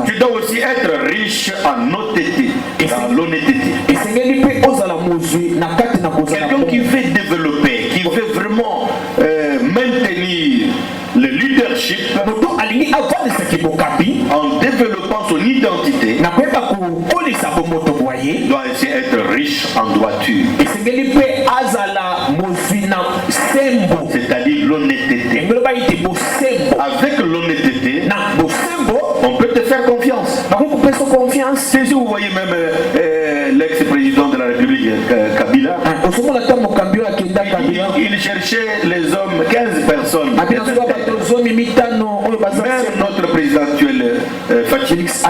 B: Tu dois aussi être riche en honnêteté. Dans l'honnêteté. Quelqu'un qui veut développer, qui veut vraiment maintenir le leadership en développant son identité, doit aussi être riche en droiture. C'est-à-dire l'honnêteté. Avec l'honnêteté, on peut te faire confiance. Si vous voyez même l'ex-président de la République, Kabila, il cherchait les hommes, 15 personnes. Même notre président actuel, Félix,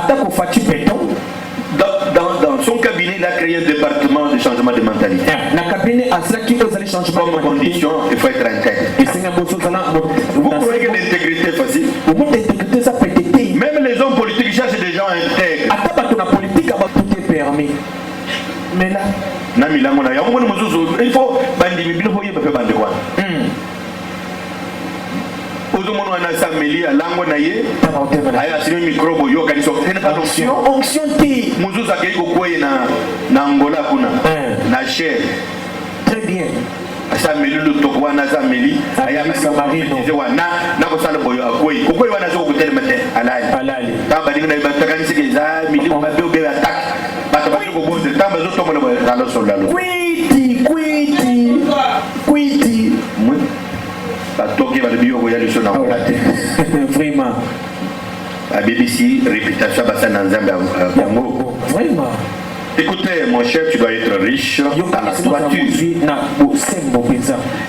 B: dans son cabinet, il a créé un département de changement de mentalité. Comme condition, il faut être intègre. Vous croyez que l'intégrité est facile? Même les hommes politiques cherchent des gens intègres.
C: Mais là,
B: il faut
C: onction ti. Très bien.
B: asameli lutoko wana asameli nakosala boyo akwei kokwei wana azokokutelemete alali tamba ndingi na batakanisi ke za milimu babe obe attaque bato batiko bonze tamba zotombola boyo kalo solalo kwiti batoki balibiyo ko yali sona kolate
C: vraiment
B: a BBC réputation basa na nzambe yango
C: vraiment.
B: Écoutez, mon cher, tu dois être riche dans la droiture.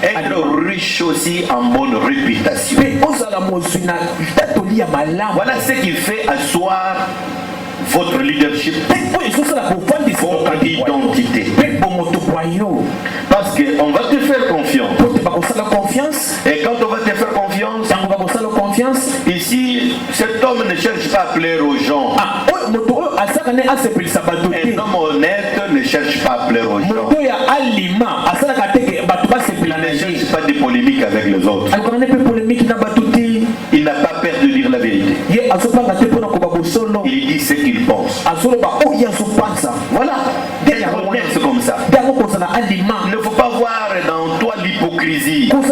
B: Être riche aussi en bonne réputation. Voilà ce qui fait asseoir votre leadership, votre identité. Parce qu'on va te faire confiance. Et quand on va te faire confiance, ici, cet homme ne cherche pas à plaire aux gens. Un homme honnête ne cherche pas à plaire aux gens. Il ne cherche pas de polémique avec les autres. Il n'a pas peur de dire la vérité. Il dit ce qu'il pense. Voilà. D'être honnête, c'est comme ça. Il ne faut pas voir dans toi l'hypocrisie. Vous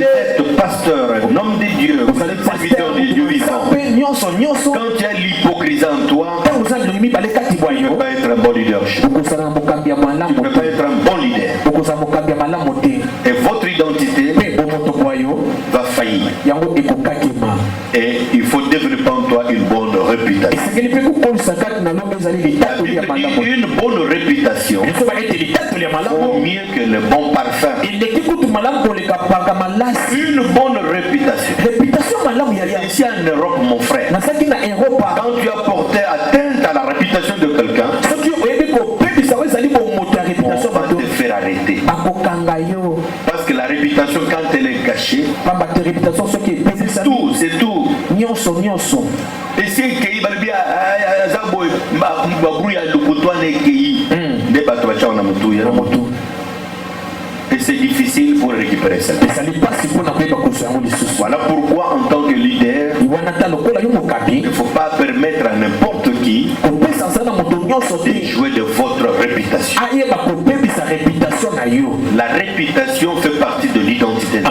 B: êtes pasteur, un homme de Dieu, vous êtes serviteur de Dieu vivant. Quand tu as l'hypocrisie en toi, tu ne peux pas être un bon leadership. Tu ne peux pas être un bon leader. Et votre identité va faillir. Et il faut développer en toi une bonne réputation. Une bonne réputation vaut mieux que le bon parfum. Une bonne réputation. Ici en Europe, mon frère, quand tu as porté atteinte à la réputation de quelqu'un, on va te faire arrêter. Parce que la réputation, quand elle est gâchée, c'est tout. Et si et c'est difficile pour récupérer ça. Voilà pourquoi en tant que leader, il ne faut pas permettre à n'importe qui de jouer de votre réputation. La réputation fait partie de l'identité de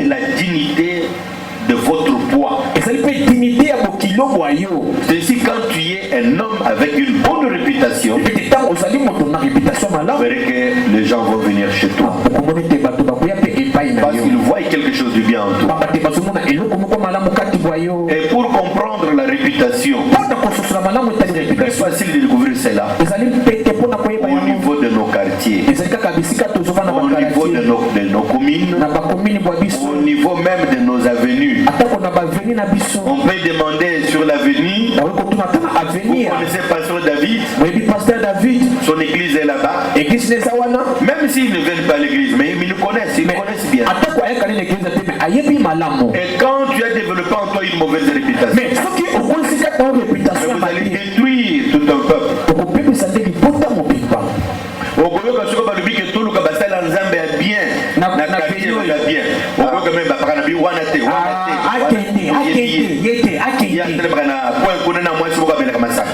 B: la dignité de votre poids. C'est ici quand tu es un homme avec une bonne réputation, vous verrez que les gens vont venir chez toi. Parce qu'ils voient quelque chose de bien en toi. Et pour comprendre la réputation, c'est plus facile de découvrir cela au niveau de nos quartiers, au niveau de nos communes, au niveau même de nos avenues. On peut demander sur l'avenue, vous connaissez Pasteur David, son église est là-bas. Même s'ils ne viennent pas à l'église, mais ils nous connaissent, bien.
C: ayebi malamu.
B: Et quand tu as développé en toi une mauvaise réputation,
C: Mais ce qui okosi kata réputation
B: vous allez
C: mali.
B: détruire tout un peuple.
C: Okopebisa nde libota mobimba.
B: Okoyoka soki balobi ke toluka basala nzambe ya bien
C: Na
B: quartier
C: pays
B: ya bien. Okoyoka même bapaka na bi wana te
C: Akende, yete, akende.
B: baka na point kuna na mwasi moko abelaka masaka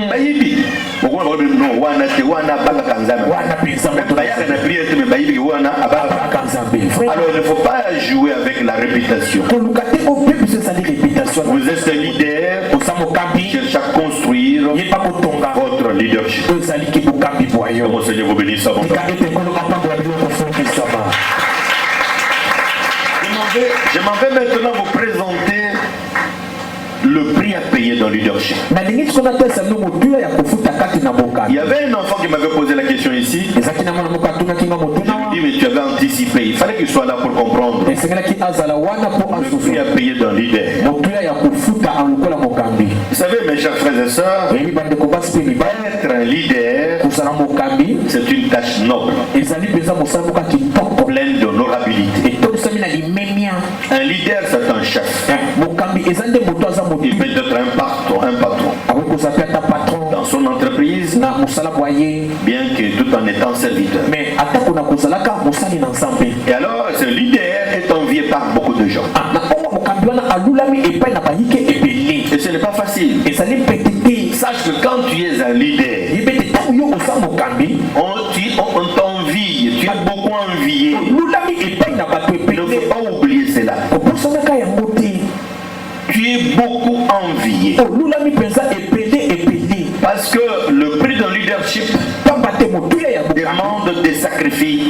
B: bayibi okona balobi no wana te wana bakaka nzambe
C: Wana pensa moto.
B: bayaka na prière te mais bayibi ke wana abaka.
C: Akanzambe.
B: Alors il ne faut pas jouer avec la réputation.
C: Koluka te opebisa sali réputation.
B: Vous êtes un leader,
C: Osamo kambi.
B: cherchez à construire
C: Yepa kotonga.
B: votre leadership.
C: Ozali ki bokambi
B: Que
C: boyo.
B: mon Seigneur vous bénisse avant tout.
C: Ikagete kono mapambo ya biloko fonki sama.
B: Je m'en vais maintenant vous présenter le prix à payer dans le leadership.
C: Na lingi tsona pesa no motuya ya kofuta kati na boka.
B: Il y avait un enfant qui m'avait posé la question ici.
C: Ezaki na mwana moka tuna kinga
B: Je
C: motuna.
B: lui dis, mais tu avais anticipé. Il fallait qu'il soit là pour comprendre.
C: Esengela ki azala wana po
B: Le
C: asusu.
B: prix à payer dans le leader.
C: Motuya ya kofuta alukola mokambi.
B: Vous savez, mes chers frères et sœurs,
C: Eli bande ko basi pe libaya.
B: être un leader,
C: Kusala mokambi.
B: c'est une tâche noble,
C: Ezali penza mosala moka kitoko.
B: pleine d'honorabilité.
C: Etokisami na limemia.
B: Un leader, c'est un chef.
C: Mokambi ezande moto aza
B: Il
C: motu.
B: peut être un patron
C: Akoki kozala pe ata patron.
B: dans son entreprise,
C: Na mosala boye.
B: bien que tout en étant serviteur.
C: Mais atako na kozalaka mosali na nzambe.
B: Et alors, ce leader est envié par beaucoup de gens.
C: Na omo mokambi wana alulami epai na bayike ebele.
B: Et ce n'est pas facile.
C: Ezali petite.
B: Sache que quand tu es un leader,
C: Yebete tango yo oza mokambi.
B: on t'envie, tu es beaucoup envié.
C: Olulami epai na bato
B: Il ne
C: ebele.
B: faut pas oublier cela.
C: Koposanaka yango te.
B: Tu es beaucoup envié.
C: Olulami penza ebele.
B: Parce que le prix d'un leadership
C: Pamba te motuya ya bokambi.
B: demande des sacrifices.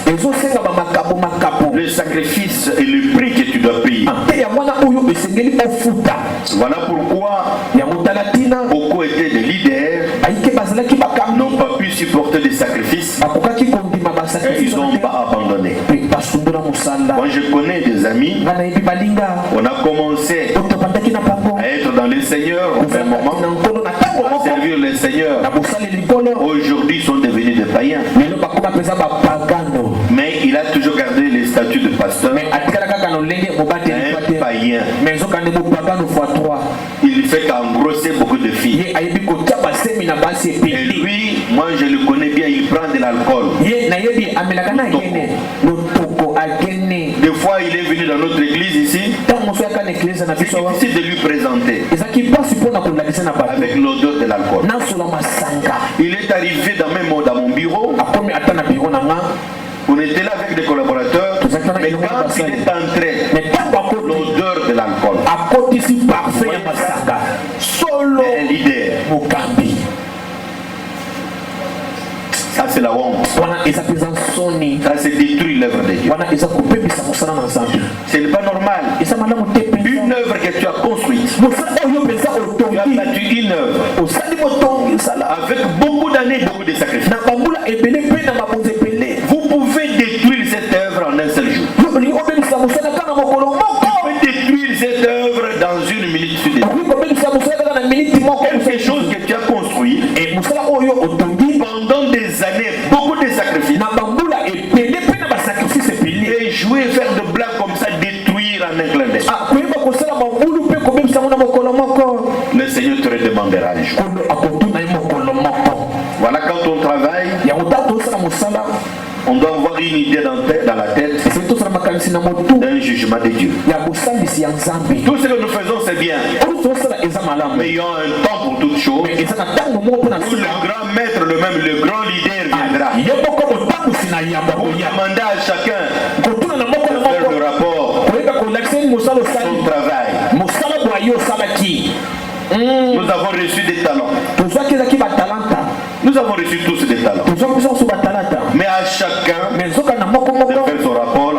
C: Ezosenga bamakabo.
B: Le sacrifice est le prix que tu dois payer.
C: Te ya mwana oyo esengeli ofuta.
B: Voilà pourquoi
C: Yango tala tina.
B: beaucoup étaient des leaders,
C: Bayike bazalaki bakambi.
B: n'ont pas pu supporter des sacrifices
C: Bakokaki kondima
B: et
C: basakrifisi.
B: ils n'ont pas abandonné.
C: Basundula mosala.
B: Moi, je connais des amis,
C: Nga nayebi balinga.
B: on a commencé
C: Otobandaki na bango.
B: à être dans les seigneurs au même moment,
C: Na nkolo na tango
B: à
C: moko.
B: servir les seigneurs.
C: Na bosaleli likolo.
B: Aujourd'hui, ils sont devenus des païens.
C: Lelo bakoma penza bapagano.
B: Mais il a toujours gardé les statuts de pasteur.
C: Mais atikala kaka na lolenge mobateli
B: Un
C: kwate.
B: païen.
C: Mais nzokande mopagano fois 3.
B: Il fait qu'engrosser beaucoup de filles.
C: Ye ayebi kotia basemi na basi
B: Et
C: epeli.
B: lui, moi je le connais bien, il prend de l'alcool.
C: Ye nayebi amelaka na agene. Lotoko agene.
B: Des fois, il est venu dans notre église ici.
C: Ntango mosu yaka na eklise na
B: C'est
C: biso awa.
B: difficile de lui présenter
C: Ezalaki mpasi mpona kolakisa na bato.
B: avec l'odeur de l'alcool.
C: Nasola masanga.
B: Il est arrivé dans mon bureau.
C: Akomi ata na biro na nga.
B: On était là avec des collaborateurs. Mais quand il est entré,
C: Mais ntango akoti.
B: l'odeur de l'alcool.
C: Akotisi parfait ya masanga. Solo
B: Un leader.
C: mokambi.
B: Ça, c'est la honte.
C: Wana eza mpenza nsoni.
B: Ça, c'est détruire l'œuvre de Dieu.
C: Wana eza kopebisa mosala na nzambe.
B: Ce n'est pas normal.
C: Eza malamu te mpenza.
B: Une œuvre que tu as construite.
C: Mosala oyo mpenza
B: Tu as
C: otongi.
B: bâti une œuvre
C: Osali motongi osala.
B: avec beaucoup d'années, beaucoup de sacrifices.
C: Na bambula ebele mpe na mabonzo ebele.
B: Vous pouvez détruire cette œuvre en un seul jour.
C: Yo olingi kobebisa mosala kaka na mokolo
B: Vous
C: moko.
B: pouvez détruire cette œuvre dans une minute sur deux.
C: Olingi kobebisa mosala kaka na miniti moko.
B: Quelque chose que tu as construit
C: Et mosala oyo otongi
B: pendant des années, beaucoup de sacrifices.
C: na bambula ebele mpe na basakrifise ebele.
B: Et jouer, faire de blagues comme ça, détruire en un clin d'œil.
C: Ah, koyeba kosala mabulu mpe kobebisa ngo na mokolo moko.
B: Le Seigneur te redemandera un jour.
C: Kondo akotuna ye mokolo moko.
B: Voilà, quand on travaille,
C: Yango ntango tosala mosala.
B: on doit avoir une idée dans la tête
C: Soki tosala makanisi na motu
B: d'un jugement de Dieu.
C: ya bosambisi ya nzambe.
B: Tout ce que nous faisons, c'est bien.
C: Oyo tosala eza malamu.
B: Mais il y a un temps pour toutes choses.
C: Mais eza na ntango moko mpona
B: Où le grand maître, le même le grand leader viendra.
C: ye moko motambusi na yamba
B: Pour
C: koya.
B: demander à chacun
C: Kotuna na moko
B: de
C: na
B: faire
C: moko.
B: le rapport,
C: Koyeba kolakiseni mosala
B: son
C: osali.
B: travail.
C: Mosala boye osalaki.
B: Nous avons reçu des talents.
C: Tozwaki ezaki batalanta.
B: Nous avons reçu tous des talents.
C: Tozwaki biso mosusu batalanta.
B: Mais à chacun
C: Mais nzoka na moko
B: de
C: moko
B: faire son rapport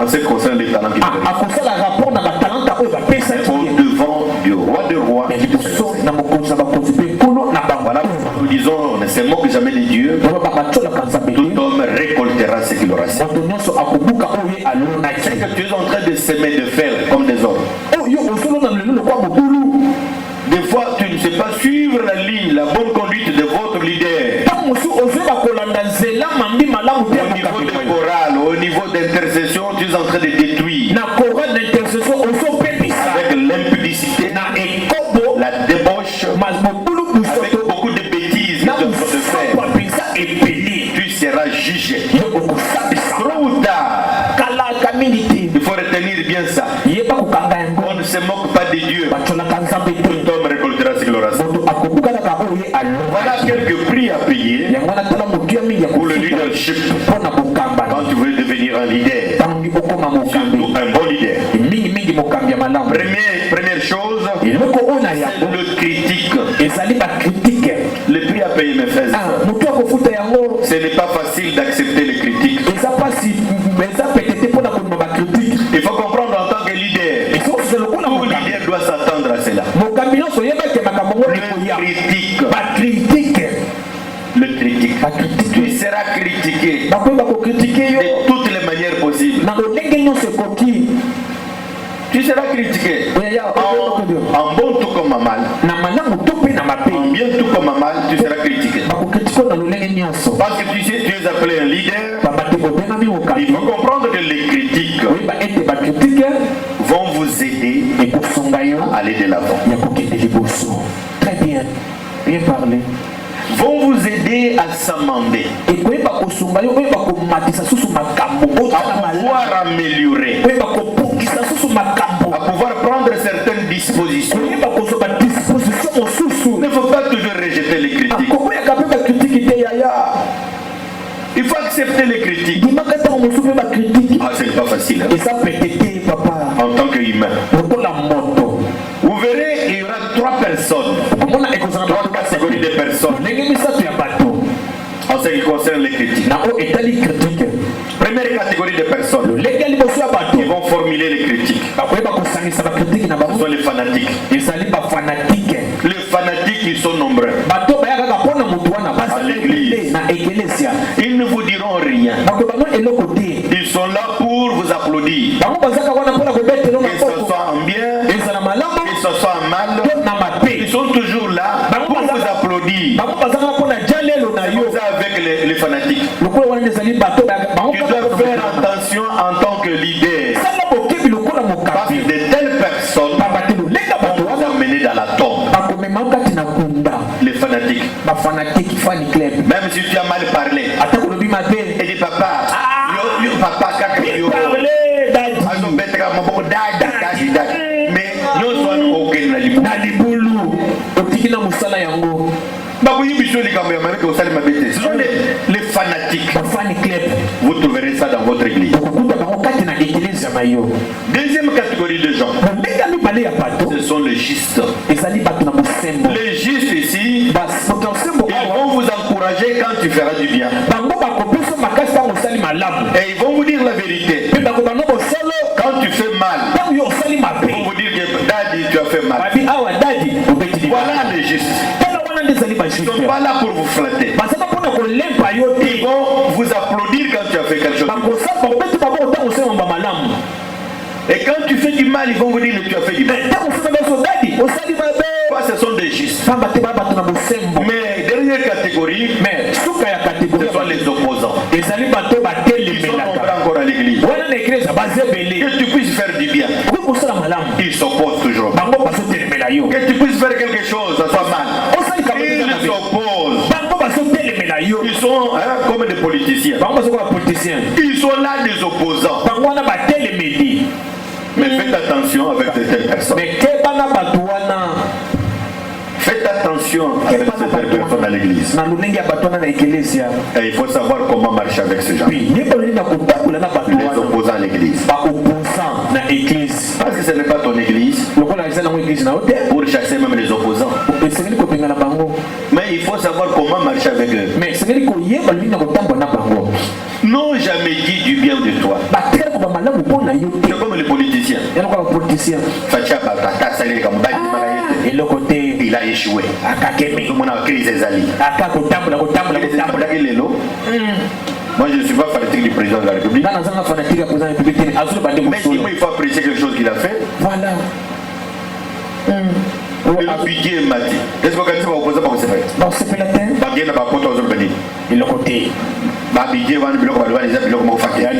B: en ce qui concerne les talents qu'il a.
C: akosala rapport na batalanta oyo bapesaki ye.
B: Au devant du roi des rois.
C: Mais liboso na mokonzi na bakonzi mpe nkolo na bango.
B: Voilà, nous disons, ne se moque jamais de Dieu.
C: Oyo babatolaka nzambe
B: Tout
C: te.
B: homme récoltera ce qu'il aura semé.
C: Moto nyonso akobuka oyo ye alonaki.
B: C'est que tu es en train de semer, de faire comme des hommes.
C: Oyo ozolona lelo lokwa mobulu.
B: Des fois, tu ne sais pas suivre la ligne, la bonne conduite de votre leader.
C: Ntango mosusu ozoyeba kolanda nzela mambi malamu te
B: Au
C: ya
B: niveau
C: mokambi
B: de
C: oyo.
B: chorale, au niveau d'intercession, tu es en train de Trop ou tard, il faut retenir bien ça. On ne se moque pas de Dieu. Tout homme récoltera ce qu'il aura semé. Voilà quelques prix à payer pour le leadership. Quand tu veux devenir un leader, surtout un bon leader. Première chose, c'est le critique. Le prix à payer, mes frères. Ce n'est pas facile d'accepter les critiques. Il faut comprendre en tant que leader. Tout leader doit s'attendre à cela. Le critique. Tu seras critiqué de toutes les manières possibles. Tu seras critiqué en bon tout comme en mal. En bien tout comme en mal, tu seras critiqué. Parce que tu sais, tu es appelé un leader. Il faut comprendre que les critiques vont vous aider à aller de l'avant.
C: Très bien, bien parlé.
B: Vont vous aider à s'amender, à pouvoir améliorer, à pouvoir prendre certaines dispositions. Il ne faut pas toujours rejeter les critiques. Il faut accepter les critiques. Ah, c'est pas facile. Hein? En tant qu'humain. Vous verrez, il y aura trois personnes. Trois catégories de personnes. En ce qui concerne les critiques. Première catégorie de personnes qui vont formuler les critiques. Ce sont les fanatiques. Les fanatiques, ils sont nombreux. À l'église. Ils ne vous diront rien. Ils sont là pour vous applaudir. Que ce soit en bien, que ce soit en mal, ils sont toujours là pour vous applaudir. Comme ça avec les fanatiques. Tu dois faire attention en tant que leader. Parce que de telles personnes vont vous amener dans la tombe. Les fanatiques. Même si tu as mal parlé. Et dis papa, papa, mais nous sommes aucun ce sont les fanatiques. Vous trouverez ça dans votre église. Deuxième catégorie de gens, ce sont les justes. Les justes ici, ils vont vous encourager quand tu feras du bien. Et ils vont vous dire la vérité. Quand tu fais mal, ils vont vous dire que Daddy, tu as fait mal. Voilà les justes. Ils ne sont pas là pour vous flatter. Ils vont vous applaudir quand tu as fait quelque chose. Et quand tu fais du mal, ils vont vous dire que tu as fait du mal. Ce sont des justes. Mais dernière catégorie, ce sont les opposants. Ils sont nombreux encore à l'église. Que tu puisses faire du bien, ils s'opposent toujours. Que tu puisses faire quelque chose, ça soit mal, ils s'opposent. Ils sont comme des politiciens. Ils sont là des opposants. Mais faites attention avec certaines personnes. Faites attention avec certaines personnes à l'église. Et il faut savoir comment marcher avec ces gens. Les opposants à l'église. Parce que ce n'est pas ton église. Pour chasser même les opposants. Mais il faut savoir comment marcher avec eux. N'ont jamais dit du bien de toi. C'est comme les politiciens. Il a échoué. Moi je ne suis pas fanatique du président de la République. Mais si il faut apprécier quelque chose qu'il a fait. Voilà. Le budget m'a dit. Qu'est-ce que vous avez opposé pour ce fait? Bon, c'est la terre. Budget n'a pas compté aux autres. Il le côté. Budget va nous bloquer les blocs mon facteur.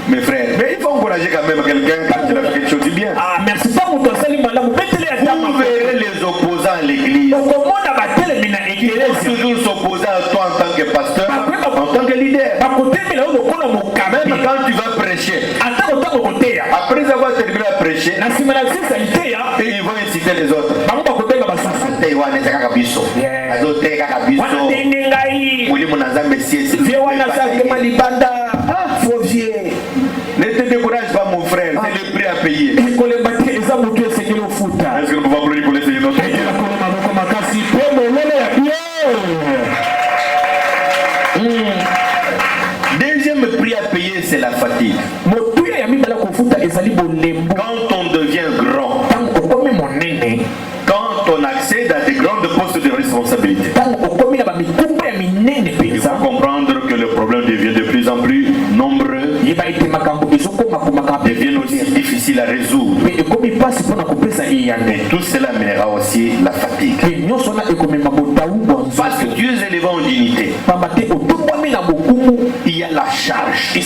B: Mes frères, mais il faut encourager quand même quelqu'un quand il a fait quelque chose de bien. Ah, merci pas mon conseil. Vous verrez les opposants à l'église. Ils vont toujours s'opposer à toi en tant que pasteur, en tant que insulter les autres. Ne te décourage pas mon frère, c'est le prix à payer. Est-ce que nous pouvons applaudir pour le Seigneur notre Dieu? Deuxième prix à payer, c'est la fatigue. Quand on devient grand, quand on accède à des grandes postes de responsabilité, il faut comprendre que le problème devient de plus en plus nombreux, devient aussi difficile à résoudre. Et tout cela mènera aussi la fatigue. Parce que Dieu est élevé en dignité, il y a la charge.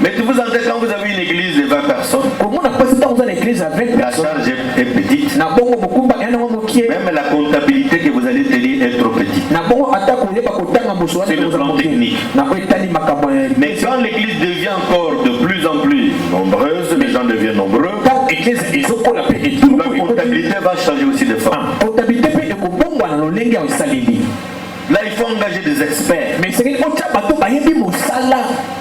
B: Mais vous entendez, quand vous avez une église de 20 personnes, la charge est petite. Même la comptabilité que vous allez tenir est trop petite. C'est le plan technique. Mais quand l'église devient encore de plus en plus nombreuse, les gens deviennent nombreux, la comptabilité va changer aussi de forme. Là, il faut engager des experts.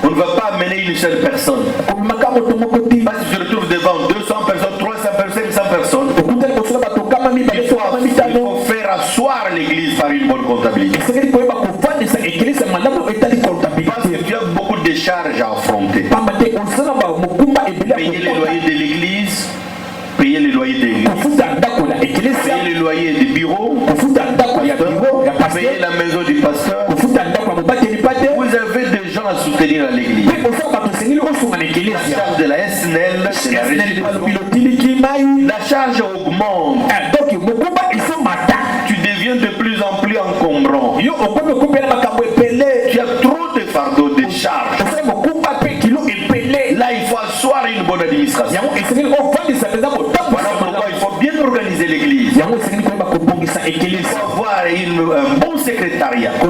B: On ne va pas amener une seule personne. Parce que je retrouve devant 200 personnes, 300 personnes, 500 personnes. Il faut faire asseoir l'église par une bonne comptabilité. Parce que tu as beaucoup de charges à affronter. Payer les loyers de l'église, payer les loyers de l'église, payer les loyers des bureaux, payer la maison du pasteur. Vous avez des gens à soutenir à l'église. La charge de la SNL, c'est la régie. La charge augmente. Tu deviens de plus en plus encombrant. Tu as trop de fardeaux, de charges. Là, il faut asseoir une bonne administration. Voilà pourquoi il faut bien organiser l'église. Il faut avoir un bon secrétariat. Oh,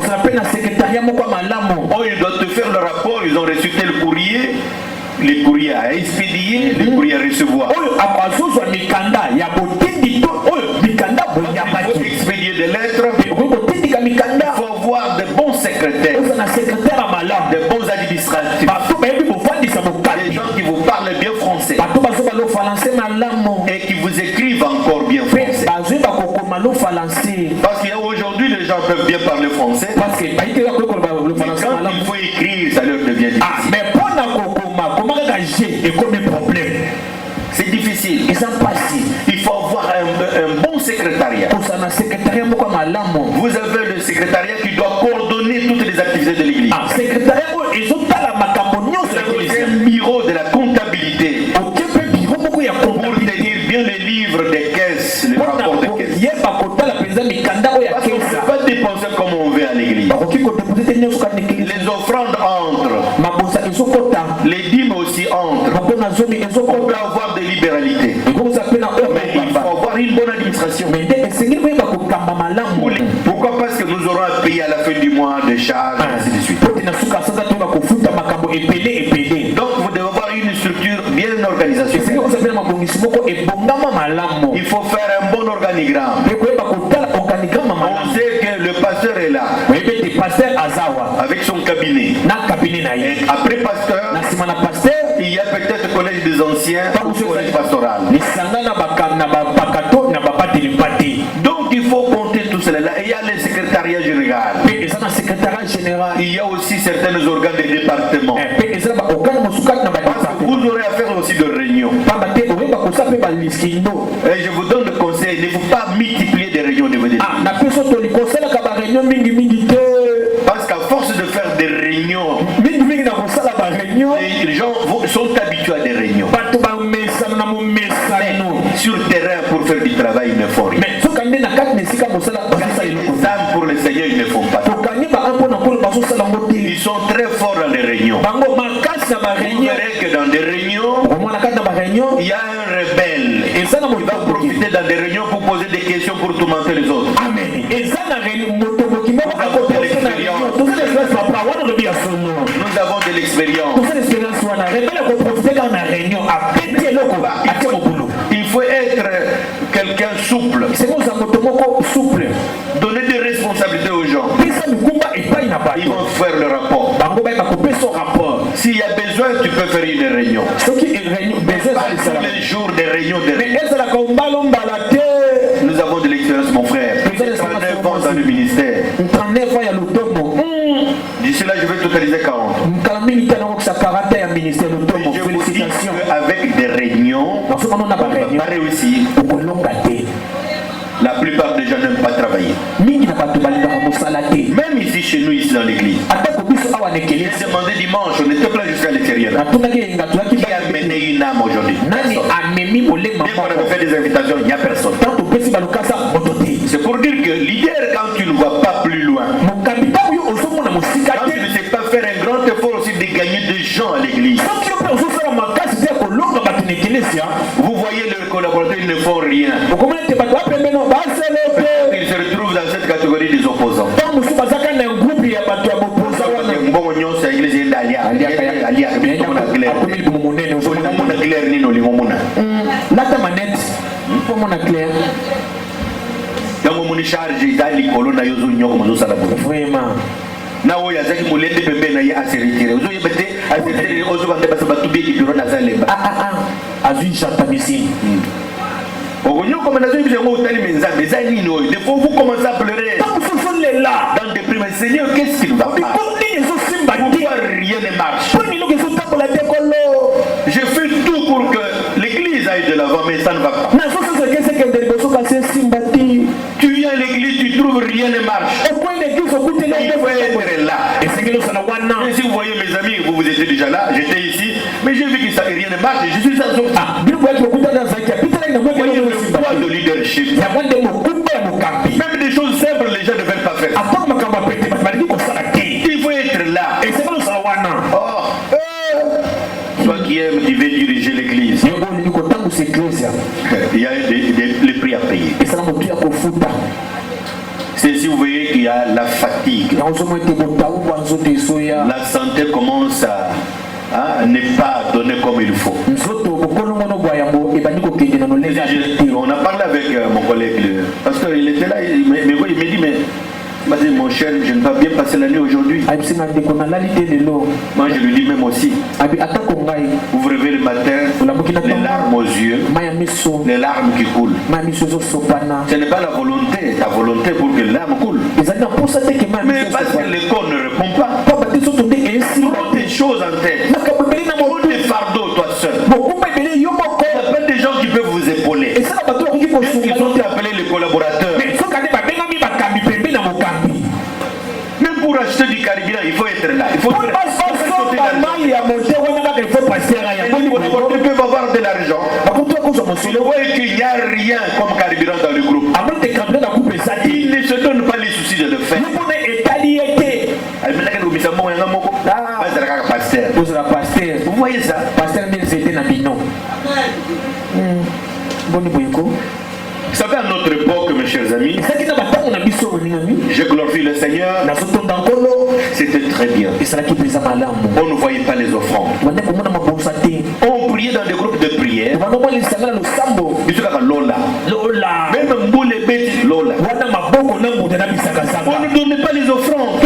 B: ils doivent te faire le rapport, ils ont reçu tel courrier, les courriers à expédier, les courriers à recevoir. Il faut expédier des lettres. Il faut avoir de bons secrétaires, de bons administratifs, des gens qui vous parlent bien français et qui vous écrivent encore bien français. Parce qu'aujourd'hui les gens peuvent bien parler français, mais quand il faut écrire, ça leur devient difficile. C'est difficile. Il faut avoir un bon secrétariat. Vous avez le secrétariat qui doit coordonner toutes les activités de l'église. Un bureau de la comptabilité pour tenir bien les livres des caisses, les rapports des caisses. Parce qu'on ne peut pas dépenser comme on veut à l'église. Les offrandes entrent, les dîmes aussi entrent. On peut avoir des libéralités, mais il faut avoir une bonne administration. Pourquoi? Parce que nous aurons à payer à la fin du mois des charges, ainsi de suite. Donc vous devez avoir une structure bien organisée. Il faut faire un bon organigramme. On sait que le pasteur est là avec son cabinet. Et après pasteur, il y a peut-être le collège des anciens ou le collège pastoral. Donc il faut compter tout cela. Il y a le secrétariat général. Il y a aussi certains organes des départements. Vous aurez à faire aussi de réunions. Et je vous donne le conseil, ne faut pas multiplier des réunions de vos défis. Parce qu'à force de faire des réunions, les gens sont habitués à des réunions. Mais sur le terrain, pour faire du travail, ils ne font rien. Les âmes pour le Seigneur, ils ne font pas. Ils sont très forts dans les réunions. Vous verrez que dans des réunions, il y a un rebelle. Il va profiter dans des réunions pour poser des questions pour tourmenter les autres. Amen. Nous avons de l'expérience. Ils vont faire le rapport. S'il y a besoin, tu peux faire une réunion. Pas tous les jours des réunions. Nous avons de l'expérience, mon frère. 39 ans dans le ministère. D'ici là, je vais totaliser 40. Avec des réunions, on ne va pas réussir. La plupart des gens n'aiment pas travailler. Même ici, chez nous, ici dans l'église. J'ai demandé dimanche, on était plein jusqu'à l'extérieur. Qui a amené une âme aujourd'hui? Dès qu'on avait fait des invitations, il n'y a personne. C'est pour dire que leader, quand tu ne vois pas plus loin, quand tu ne sais pas faire un grand effort aussi de gagner des gens à l'église, vous voyez leurs collaborateurs, ils ne font rien. Ils se retrouvent dans cette catégorie des opposants. Na oyo azaki molende pembe na ye aseretire ozo yebete aseretire ozo bande basa batubi ki biro na zalemba
C: azui chanta missile
B: ogonyo comme na zo yebise ngo utali menzambe za nini oyo de faut vous commencer à pleurer dans des primes. Seigneur, qu'est-ce qui nous va pas? Pourquoi rien ne marche? Je fais tout pour que l'église aille de l'avant, mais ça ne va pas. Tu viens à l'église, tu trouves rien ne marche. Il faut être là. Et si vous voyez mes amis, vous étiez déjà là, j'étais ici, mais j'ai vu que ça, rien ne marche. Je suis sans vous voyez le poids de leadership. Même des choses simples, les gens ne veulent pas faire. Il faut être là. Toi qui aimes, tu veux diriger l'église. Il y a les prix à payer. C'est si vous voyez qu'il y a la fatigue. La santé commence à ne pas donner comme il faut. On a parlé avec mon collègue, parce qu'il était là, il me dit, mais mon cher, je ne vais pas bien passer la nuit aujourd'hui. Moi je lui dis même aussi. Vous vous réveillez le matin, les larmes aux yeux, les larmes qui coulent. Ce n'est pas la volonté, ta volonté pour que les larmes coulent. Mais parce que le corps ne répond pas. Prends des choses en tête. Prends des fardeaux toi seul. Il y a pas des gens qui peuvent vous épauler. Ils sont appelés les collaborateurs. Même pour acheter du carburant, il faut être là. Il faut être là. Ils peuvent avoir de l'argent. Ils voient qu'il n'y a rien comme carburant dans le groupe. Ils ne se donnent pas les soucis de le faire. Vous voyez ça? Vous savez, à notre époque, mes chers amis, je glorifie le Seigneur. C'était très bien. On ne voyait pas les offrandes. On priait dans des groupes de prière. Même Mboule Beti Lola. On ne donnait pas les offrandes.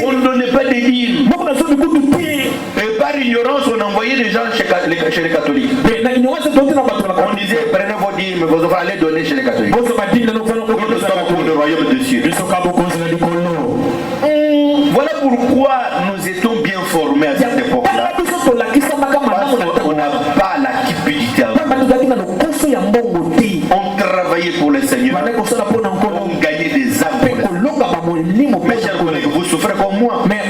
B: On ne donnait pas des dîmes. Et par ignorance, on envoyait les gens chez les catholiques. On disait, prenez vos dîmes, vos offrandes, allez donner chez les catholiques. Nous sommes pour le royaume de Dieu. Voilà pourquoi nous étions bien formés à cette époque-là. On n'a pas la cupidité. On travaillait pour le Seigneur. On gagnait des âmes pour le Seigneur. Mes chers collègues, vous souffrez comme moi. Mais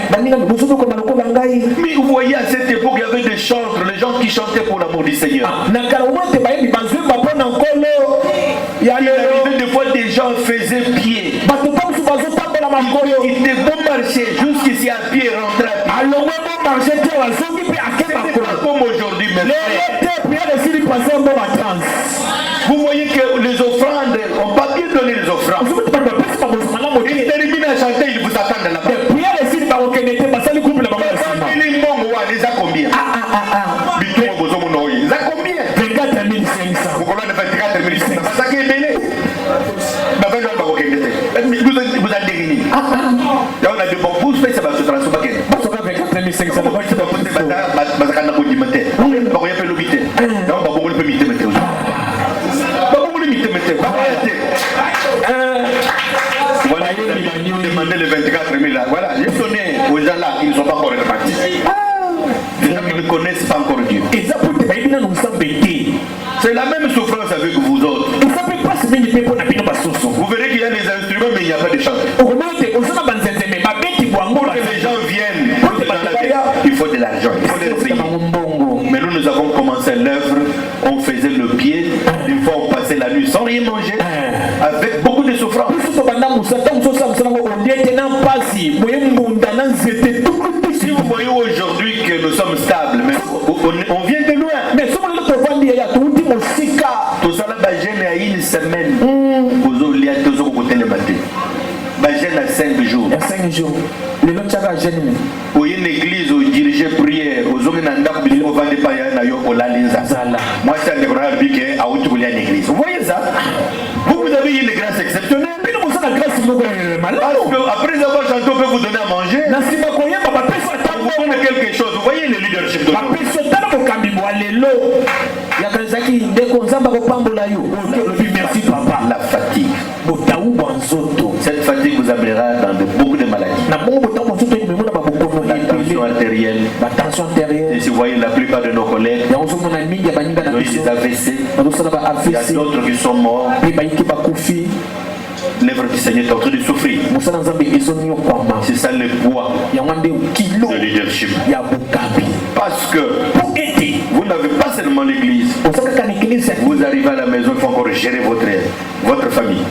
B: vous voyez, à cette époque, il y avait des chantres, les gens qui chantaient pour l'amour du Seigneur. Il y avait des fois des gens faisaient pied. Ils étaient bon marché jusqu'ici à pied, rentrer à pied. C'était pas comme aujourd'hui, mes frères. Vous voyez que les offrandes, on ne va pas bien donner les offrandes. Ils terminent à chanter, ils vous attendent là-bas. Les a combien? Les a combien? 24 500. Vous avez 24 500. Ça qui est belé. Vous avez des bons Vous faites ça, vous transformez pas quel.
C: Parce qu'on a 24 500.
B: Vous faites ça, vous faites ça, vous faites ça, vous faites ça, vous voilà, demandez les 24 000 là. Voilà, j'ai sonné aux gens là, ils ne sont pas encore répartis. Les gens qui ne connaissent pas encore Dieu. C'est la même souffrance avec vous autres. Vous verrez qu'il y a des instruments, mais il n'y a pas de chanteurs. Pour que les gens viennent, il faut de l'argent, il faut des prix. Mais nous avons commencé l'œuvre, on faisait le pied, une fois on passait la nuit sans rien manger, avec beaucoup de souffrance. Si vous voyez aujourd'hui que nous sommes stables, mais on vient de loin. Tout ça là, il y a une semaine, vous oubliez tous au côté le matin. Il y a 5 jours.
C: Il y a 5 jours. Les autres chaka jeune.
B: Où une église où diriger prière, aux hommes n'andap de au vent de païen na yo olalinza. Moi c'est un découvert que à où tu une église. Vous voyez ça? Vous avez une grâce exceptionnelle. Mais nous avons la grâce après avoir chanté, on peut vous donner à manger. On vous donne quelque chose. Vous voyez le leadership de
C: merci papa.
B: La fatigue. Cette fatigue vous amènera dans beaucoup de maladies. La tension artérielle. Et si vous voyez la plupart de nos collègues, ils ont des AVC. Il y a d'autres qui sont morts. L'œuvre du Seigneur est en train de souffrir. C'est ça le poids de leadership. Parce que vous n'avez pas seulement l'église. Vous arrivez à la maison, il faut encore gérer votre famille.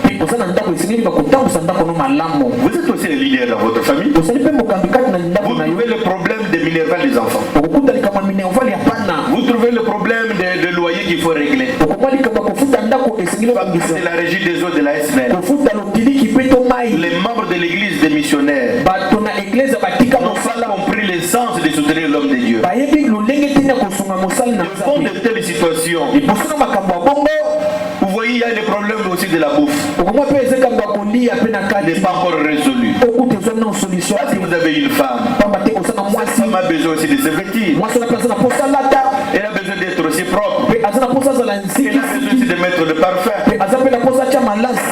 B: Vous êtes aussi le leader dans votre famille. Vous trouvez le problème des minéral des enfants. Vous trouvez le problème de loyer qu'il faut régler. C'est la régie des eaux de la SML. Les membres de l'église des missionnaires n'ont pas compris le sens de soutenir l'homme de Dieu. Devant de telles situations, vous voyez, il y a des problèmes aussi de la bouffe. N'est pas encore résolu. Parce que vous avez une femme. Cette femme a besoin aussi de se vêtir. Elle a besoin d'être aussi propre. Elle a besoin aussi de mettre le parfum.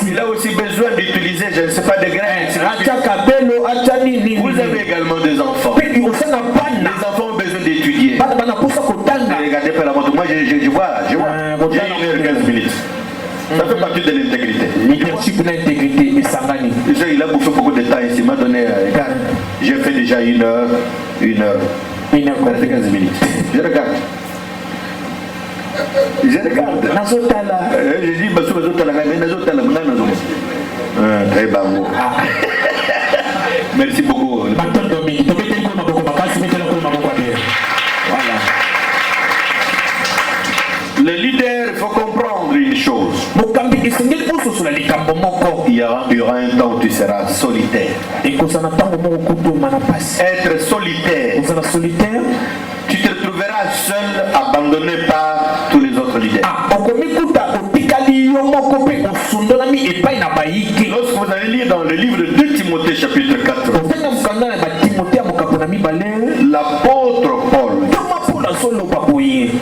B: Il a aussi besoin d'utiliser, je ne sais pas, des graines. Vous avez également des enfants. Les enfants ont besoin d'étudier. Regardez par la montre. Moi, je vois. J'ai 1h15 minutes. Ça fait partie de l'intégrité.
C: Leadership, l'intégrité et Sangani.
B: Il a bouffé beaucoup de temps ici. Il m'a donné. J'ai fait déjà 1 heure. 1 heure. 1h15 minutes. Je regarde. Je dis, très bon. Merci beaucoup. Voilà. Le leader, il faut comprendre une chose. Il y aura un temps où tu seras solitaire. Être solitaire. Tu te retrouveras seul, abandonné par tous les autres leaders. Lorsque vous allez lire dans le livre de 2 Timothée chapitre 4, l'apôtre Paul,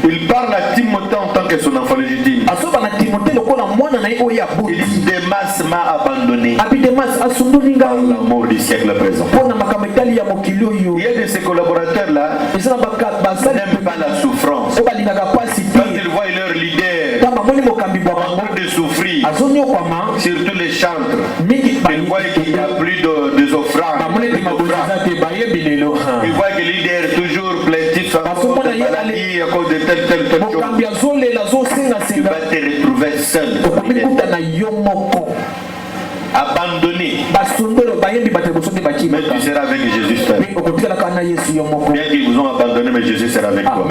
B: il parle à Timothée en tant que son enfant légitime. Il dit, Démas m'a abandonné par l'amour du siècle présent. Il y a de ces collaborateurs là qui n'aiment pas la souffrance. Quand ils voient leur leader en train de souffrir, surtout les chantres, ils voient qu'il n'y a plus de offrandes. Ils voient que le leader est toujours plaintif à cause de maladie, à cause de telle chose. Tu vas te retrouver seul, abandonné. Mais tu seras avec Jésus seul. Bien qu'ils vous ont abandonné, mais Jésus sera avec toi.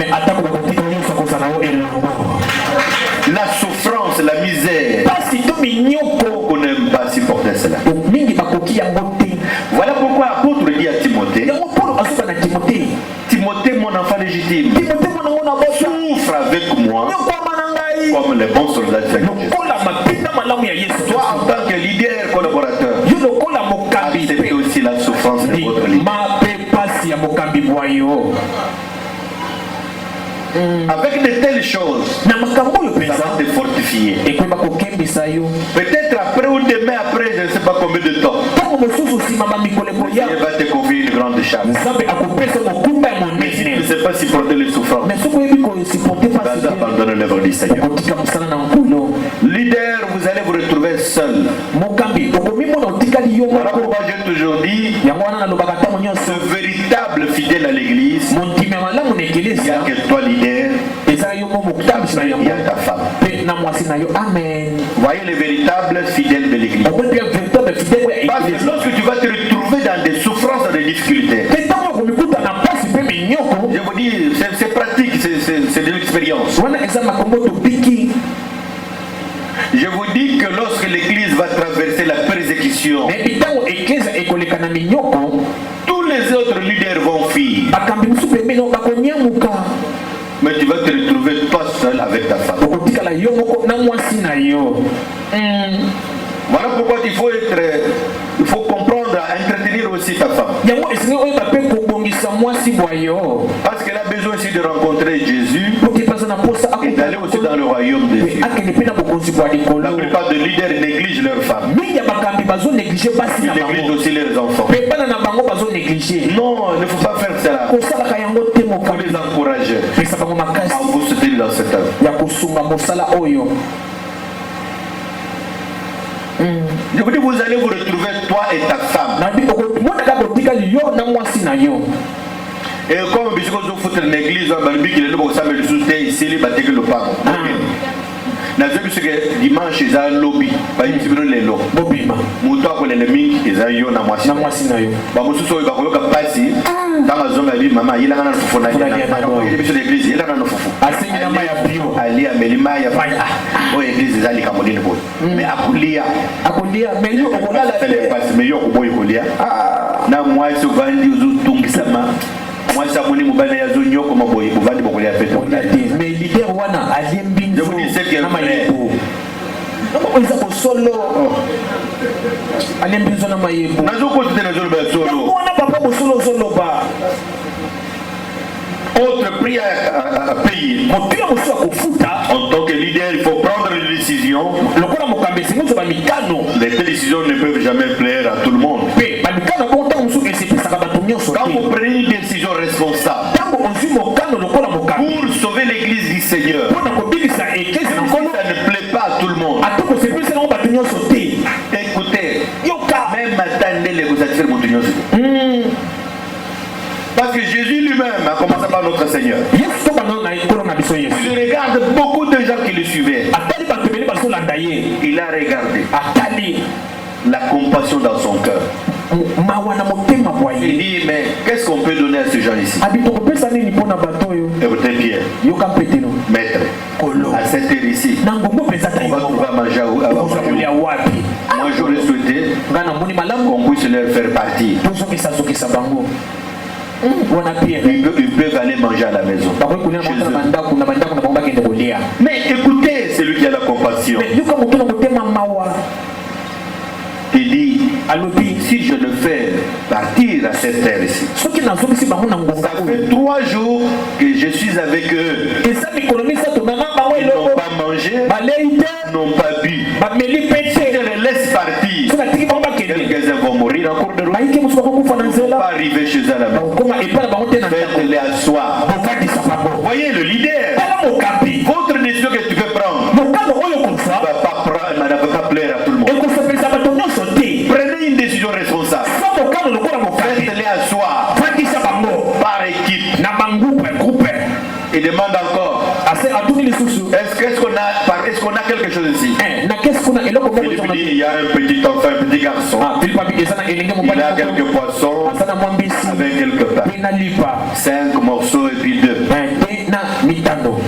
B: La souffrance, la misère, on n'aime pas supporter cela. Voilà pourquoi l'apôtre dit à Timothée, Timothée, mon enfant légitime, souffre avec moi comme les bons soldats de Jésus. Toi, en tant que leader collaborateur, acceptez aussi la souffrance de votre leader.
C: ya mokambi boyo.
B: Avec de telles choses,
C: Na makambo yo
B: ça
C: pensa.
B: va te fortifier.
C: Ekweba kokembisa yo.
B: Peut-être après ou demain après, je ne sais pas combien de temps,
C: Tango mosusu nsima mamikolo
B: Dieu
C: boya.
B: va te confier une grande charge.
C: Nzambe akopesa mokumba ya
B: Mais si tu ne
C: monene.
B: sais pas supporter les souffrances,
C: Mais soki oyebi kosupporte
B: tu
C: pasi
B: vas abandonner l'œuvre du Seigneur.
C: okotika mosala na nkolo.
B: Leader, vous allez vous retrouver seul.
C: Mokambi okomimona otikali yo
B: Voilà
C: moko.
B: pourquoi j'ai toujours dit,
C: Yango wana nalobaka ntango
B: ce
C: nyonso.
B: véritable fidèle à l'église,
C: Mondimi ya malamu na
B: il n'y a
C: ekelezia
B: que toi leader,
C: eza yo mo mokutambisi na
B: il y
C: yango
B: a ta femme.
C: mpe na mwasi na yo. Amen.
B: Voyez les véritables fidèles de l'église.
C: Omoni bien véritable fidèle ya
B: Parce que
C: ekelezia.
B: lorsque tu vas te retrouver dans des souffrances, dans des difficultés,
C: Mpe ntango okomikuta na mpasi mpe minyoko
B: je vous dis, c'est pratique, c'est de l'expérience.
C: wana eza makombo tobiki.
B: Je vous dis que lorsque l'église va traverser la persécution,
C: Me ntango eklezia ekoleka na minyoko
B: tous les autres leaders vont fuir.
C: bakambi mosusu pembeni bakonyamuka.
B: Mais tu vas te retrouver toi seul avec ta femme.
C: okotikala yo moko na mwasi na yo.
B: Voilà pourquoi il faut comprendre à entretenir aussi ta femme.
C: yango esengi oyeba mpe kobongisa mwasi bwa yo
B: Parce qu'elle a besoin aussi de rencontrer Jésus
C: poki mpe aza na mposa
B: et d'aller aussi dans le royaume de Dieu.
C: akende mpe na bokonzi bwa
B: La
C: likolo.
B: plupart des leaders négligent leurs femmes.
C: mingi ya bakambi bazonéglige basi
B: Ils
C: na
B: négligent
C: bango
B: aussi leurs enfants.
C: mpe bana na bango bazonéglige.
B: Non, il ne faut pas faire cela.
C: kosalaka yango te
B: Il faut
C: mokambi
B: les encourager
C: pesa bango makasi
B: à vous soutenir dans cette œuvre.
C: ya kosunga mosala oyo.
B: Je vous dis, vous allez vous retrouver toi et ta femme.
C: nabi okomonaka kotikali yo na mwasi na yo.
B: Et comme bisous vous foutre l'église, on va dire qu'il est là pour ça, mais le soutien ici, il va te le pas. Nazobi ce que dimanche ils ont lobby, ba yimisi bino lelo.
C: bobima
B: Muto akole le mingi ils ont yo na mwasi.
C: na mwasi na yo.
B: Ba mususu oyo bakoyoka pasi. Tanga zonga bi mama yila ngana fufu na
C: Funa
B: yila.
C: dia na
B: Ba biso l'église yila ngana fufu.
C: asengi na mai ya bio
B: Ali amelima ya
C: Faya.
B: o église ezali kamodini boy. Mais akulia
C: akolia me yo okolala
B: fele
C: te.
B: pasi mais yo koboy kolia. Na mwasi ovandi uzutungisama. Mwasi amoni mobali ya zo nyoko maboy ovandi bokolia fete.
C: Olia te. me lider wana alie
B: Je vous dis ce qui est
C: na
B: vrai.
C: mayebo eza bosolo alie mbinzo na mayebo
B: Nazokotite nazoloba ya solo.
C: wana papa bosolo ozoloba
B: Autre prix à payer.
C: motuya mosusu akofuta
B: En tant que leader, il faut prendre des décisions.
C: lokola mokambi esengi ozwa bamikano
B: Les décisions ne peuvent jamais plaire à tout le monde.
C: mpe bamikano bongo ntango mosusu esepesaka bato nyonso
B: Quand
C: te.
B: vous prenez une décision responsable
C: ntango ozwi mokano lokola mokambi
B: pour sauver l'église du Seigneur,
C: mpona kobikisa eklesi na
B: si
C: nkolo
B: ça ne plaît pas à tout le monde,
C: ata kosepelisa nango bato nyonso te.
B: écoutez,
C: yoka
B: même attendez les vous satisfaire mon union. Parce que Jésus lui-même a commencé par notre Seigneur.
C: yesu to bana na ekolo na biso yesu
B: Il regarde beaucoup de gens qui le suivaient.
C: atali bato ebele bazolanda ye
B: Il a regardé
C: atali
B: la compassion dans son cœur.
C: mawa na motema bwa
B: Il
C: ye
B: dit, mais qu'est-ce qu'on peut donner à ces gens ici?
C: abi tokopesa nini mpona bato oyo.
B: Écoutez bien,
C: yoka mpetelo
B: maître,
C: kolo
B: à cette heure ici,
C: na ngongo mpenza ta
B: on va trouver à manger
C: kozwa kolia wapi.
B: Moi, j'aurais souhaité
C: nga namoni malamu
B: qu'on puisse leur faire partir.
C: tozokisazokisa bango wana pierre
B: Ils peuvent aller manger à la maison.
C: bakoki kolia na
B: Chez
C: bango na
B: eux.
C: bandako na bandako na bango bakende kolia.
B: Mais écoutez, celui qui a la compassion.
C: me yoka moto na motema mawa
B: Il dit,
C: alobi
B: si je le fais partir à cette heure ici,
C: soki nazokisi bango na ngonga
B: ça
C: oyo
B: fait 3 jours que je suis avec eux.
C: eza mikolo misato mama bango
B: Ils n'ont
C: eloko
B: pas mangé,
C: balei te
B: n'ont pas bu.
C: bameli mpe
B: Je
C: te
B: les laisse partir.
C: so natiki bango bakende
B: Quelques-uns vont mourir en cours de route.
C: bayike mosu bakokufa na
B: Ils ne vont pas
C: nzela
B: arriver chez eux à la maison.
C: bakokoma epai na bango te na ndako
B: Faites-les asseoir.
C: bokatisa bango
B: Voyez le leader.
C: tala mokambi
B: Votre décision que tu peux prendre
C: mokano oyo kozwa
B: ne va pas plaire à tout le monde.
C: ekosepelisa bato nyonso te
B: Prenez une décision responsable.
C: so mokano lokola mokambi
B: Faites-les asseoir
C: fakisa bango
B: par équipe.
C: na bangroupe groupe
B: Il demande encore,
C: ase atuni lisusu
B: est-ce qu'on a quelque chose ici?
C: na kesi kuna eloko moko
B: Philippe
C: ezonga
B: dit,
C: te.
B: il y a un petit enfant, un petit garçon.
C: Philippe abi eza na elenge
B: Il
C: mobali
B: a quelques
C: moko
B: poissons
C: aza na mwa mbisi
B: avec quelques pains.
C: mpe na lipa
B: 5 morceaux et puis 2.
C: mpe na mitano.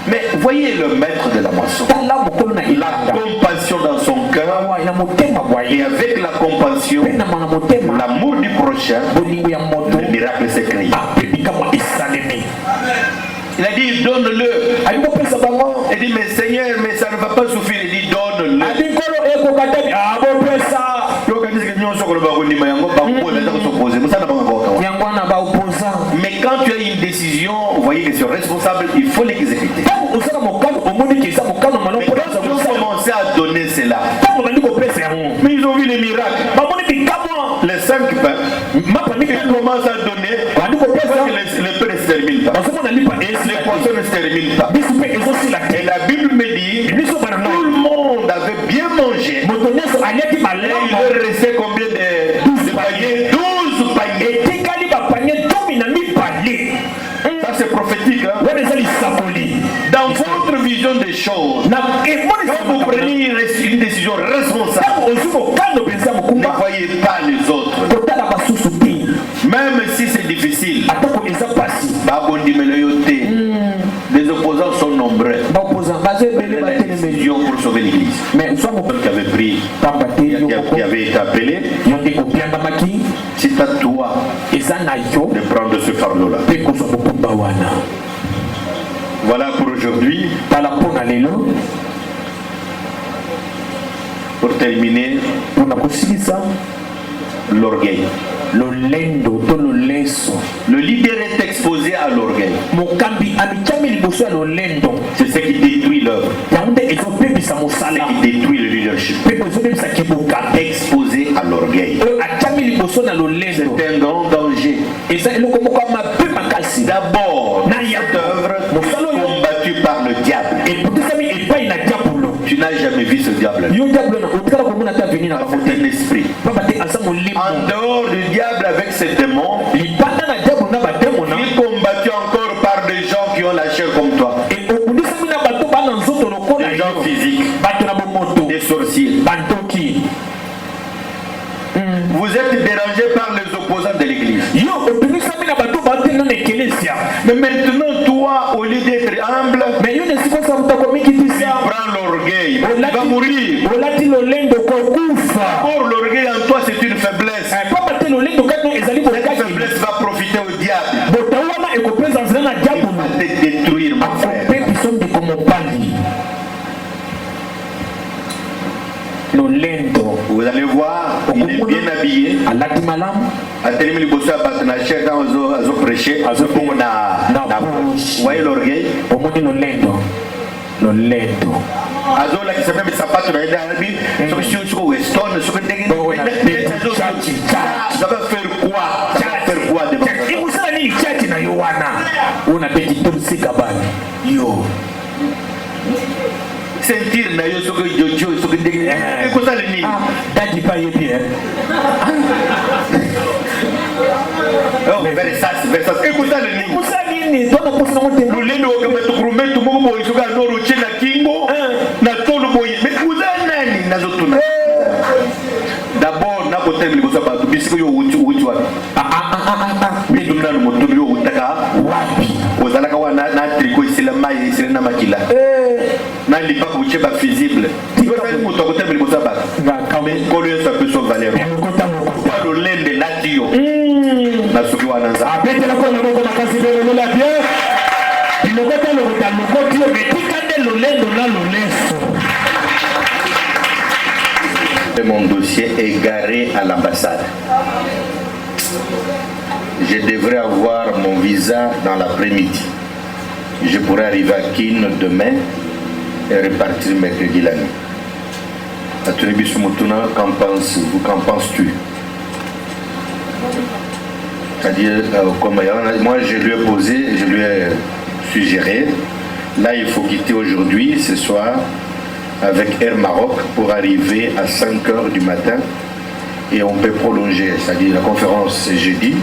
B: Mais voyez le maître de la moisson.
C: tala mokolo na
B: La
C: elanga
B: compassion dans son cœur.
C: awa na motema bwa
B: Et
C: ye
B: avec la compassion,
C: mpe na mwana motema
B: l'amour du prochain,
C: bolingo ya moto
B: le miracle s'est créé.
C: ape bikamwa esalemi.
B: Il a dit, donne-le.
C: ali kopesa bango
B: Il dit, mais Seigneur, mais ça ne va pas suffire. Il dit, donne-le.
C: abi nkolo ekoka te abopesa
B: Yoka disiki nyonso koloba kondima yango bakola ta kosopose musana banga koka
C: yango wana baopose
B: Mais quand tu as une décision, vous voyez que c'est responsable, il faut l'exécuter. Mais quand ils ont commencé à donner cela, mais ils ont vu les miracles. Les 5 pains, ils commencent à donner, les pains ne se terminent pas. Les poissons ne se terminent pas. Et la Bible me dit, tout le monde avait bien mangé. Et il leur restait combien de paniers? 12 paniers. Ça c'est prophétique. Hein? Dans votre vision des choses, quand vous prenez une décision responsable, ne voyez pas les autres. Même si c'est difficile, les opposants sont nombreux. La décision pour sauver l'église. Qui avait pris, qui avait été appelé, c'est à toi de prendre ce fardeau-là. Voilà pour aujourd'hui. Pour terminer, l'orgueil. Le leader est exposé à l'orgueil. C'est ce qui détruit l'œuvre. C'est ce qui détruit le leadership. Exposé à l'orgueil. C'est un grand danger. D'abord, cette œuvre combattue par le diable. Tu n'as jamais vu ce diable. C'est un esprit. En dehors du diable avec ses démons, il est combattu encore par des gens qui ont la chair comme toi. Des gens physiques, des sorciers. Vous êtes dérangé par les opposants de l'église. Mais maintenant, toi, au lieu d'être humble, tu prends l'orgueil. Il va mourir. Or, l'orgueil en toi, c'est une faiblesse. Cette faiblesse va profiter au diable. Il va te détruire, mon frère. Vous allez voir, il est bien habillé. Vous voyez l'orgueil? Azola qui s'appelle sapato na Arabi, sur Weston, sur ça va faire quoi? Ça va faire quoi de yo sentir na yo soko jojo soko ndenge ko sala nini dadi pa yebi oh versas ko sala nini lulendo kama tukurumetu moko boy soka noro chena kingo na tolo boy mais kuzana nani nazotuna d'abord na ko tembe ko saba bisiko yo wuti wa bidum na moto yo utaka wapi ozalaka wana na triko isila mai isila na makila na lipa ko cheba visible ko tani moto ko tembe ko saba mais ko le ça peut sauver valeur ko lo lende na dio na suki wana za apetela ko na ko makasi belo la bien il ko talo ko talo ko dio betikande lo lendo na lo leso. Mon dossier est garé à l'ambassade. Je devrais avoir mon visa dans l'après-midi. Je pourrais arriver à Kin demain et repartir mercredi la nuit. À Tunebis Moutouna, qu'en penses-tu? C'est-à-dire, moi je lui ai posé, je lui ai suggéré, là il faut quitter aujourd'hui, ce soir, avec Air Maroc pour arriver à 5h du matin et on peut prolonger, c'est-à-dire la conférence c'est jeudi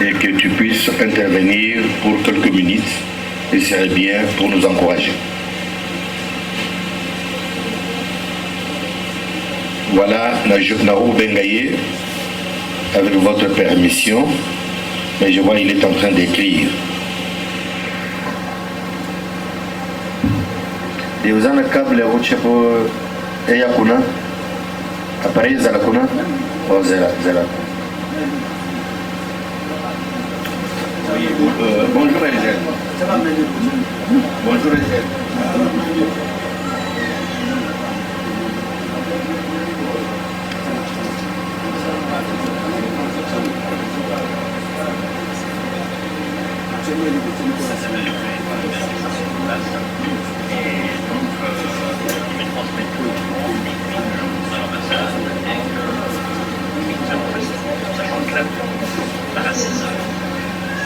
B: et que tu puisses intervenir pour quelques minutes et ce serait bien pour nous encourager. Voilà, Naru Bengaye, avec votre permission, mais je vois il est en train d'écrire. Et vous avez un câble pour Eyakuna, appareil Zalakuna, ou Zela. Oui, bonjour Elisabeth. Bonjour Elisabeth.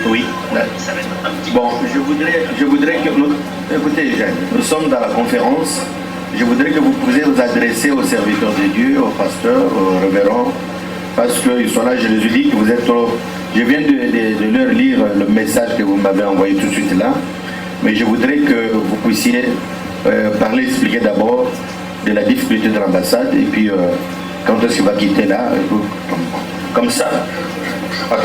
B: Oui. Bon, je voudrais que nous... Écoutez, Jeanne, nous sommes dans la conférence. Je voudrais que vous puissiez vous adresser aux serviteurs de Dieu, aux pasteurs, aux révérends, parce qu'ils sont là, je les ai dit que vous êtes trop... Je viens de leur lire le message que vous m'avez envoyé tout de suite là, mais je voudrais que vous puissiez parler, expliquer d'abord de la difficulté de l'ambassade, et puis quand est-ce qu'il va quitter là, comme ça. Ok.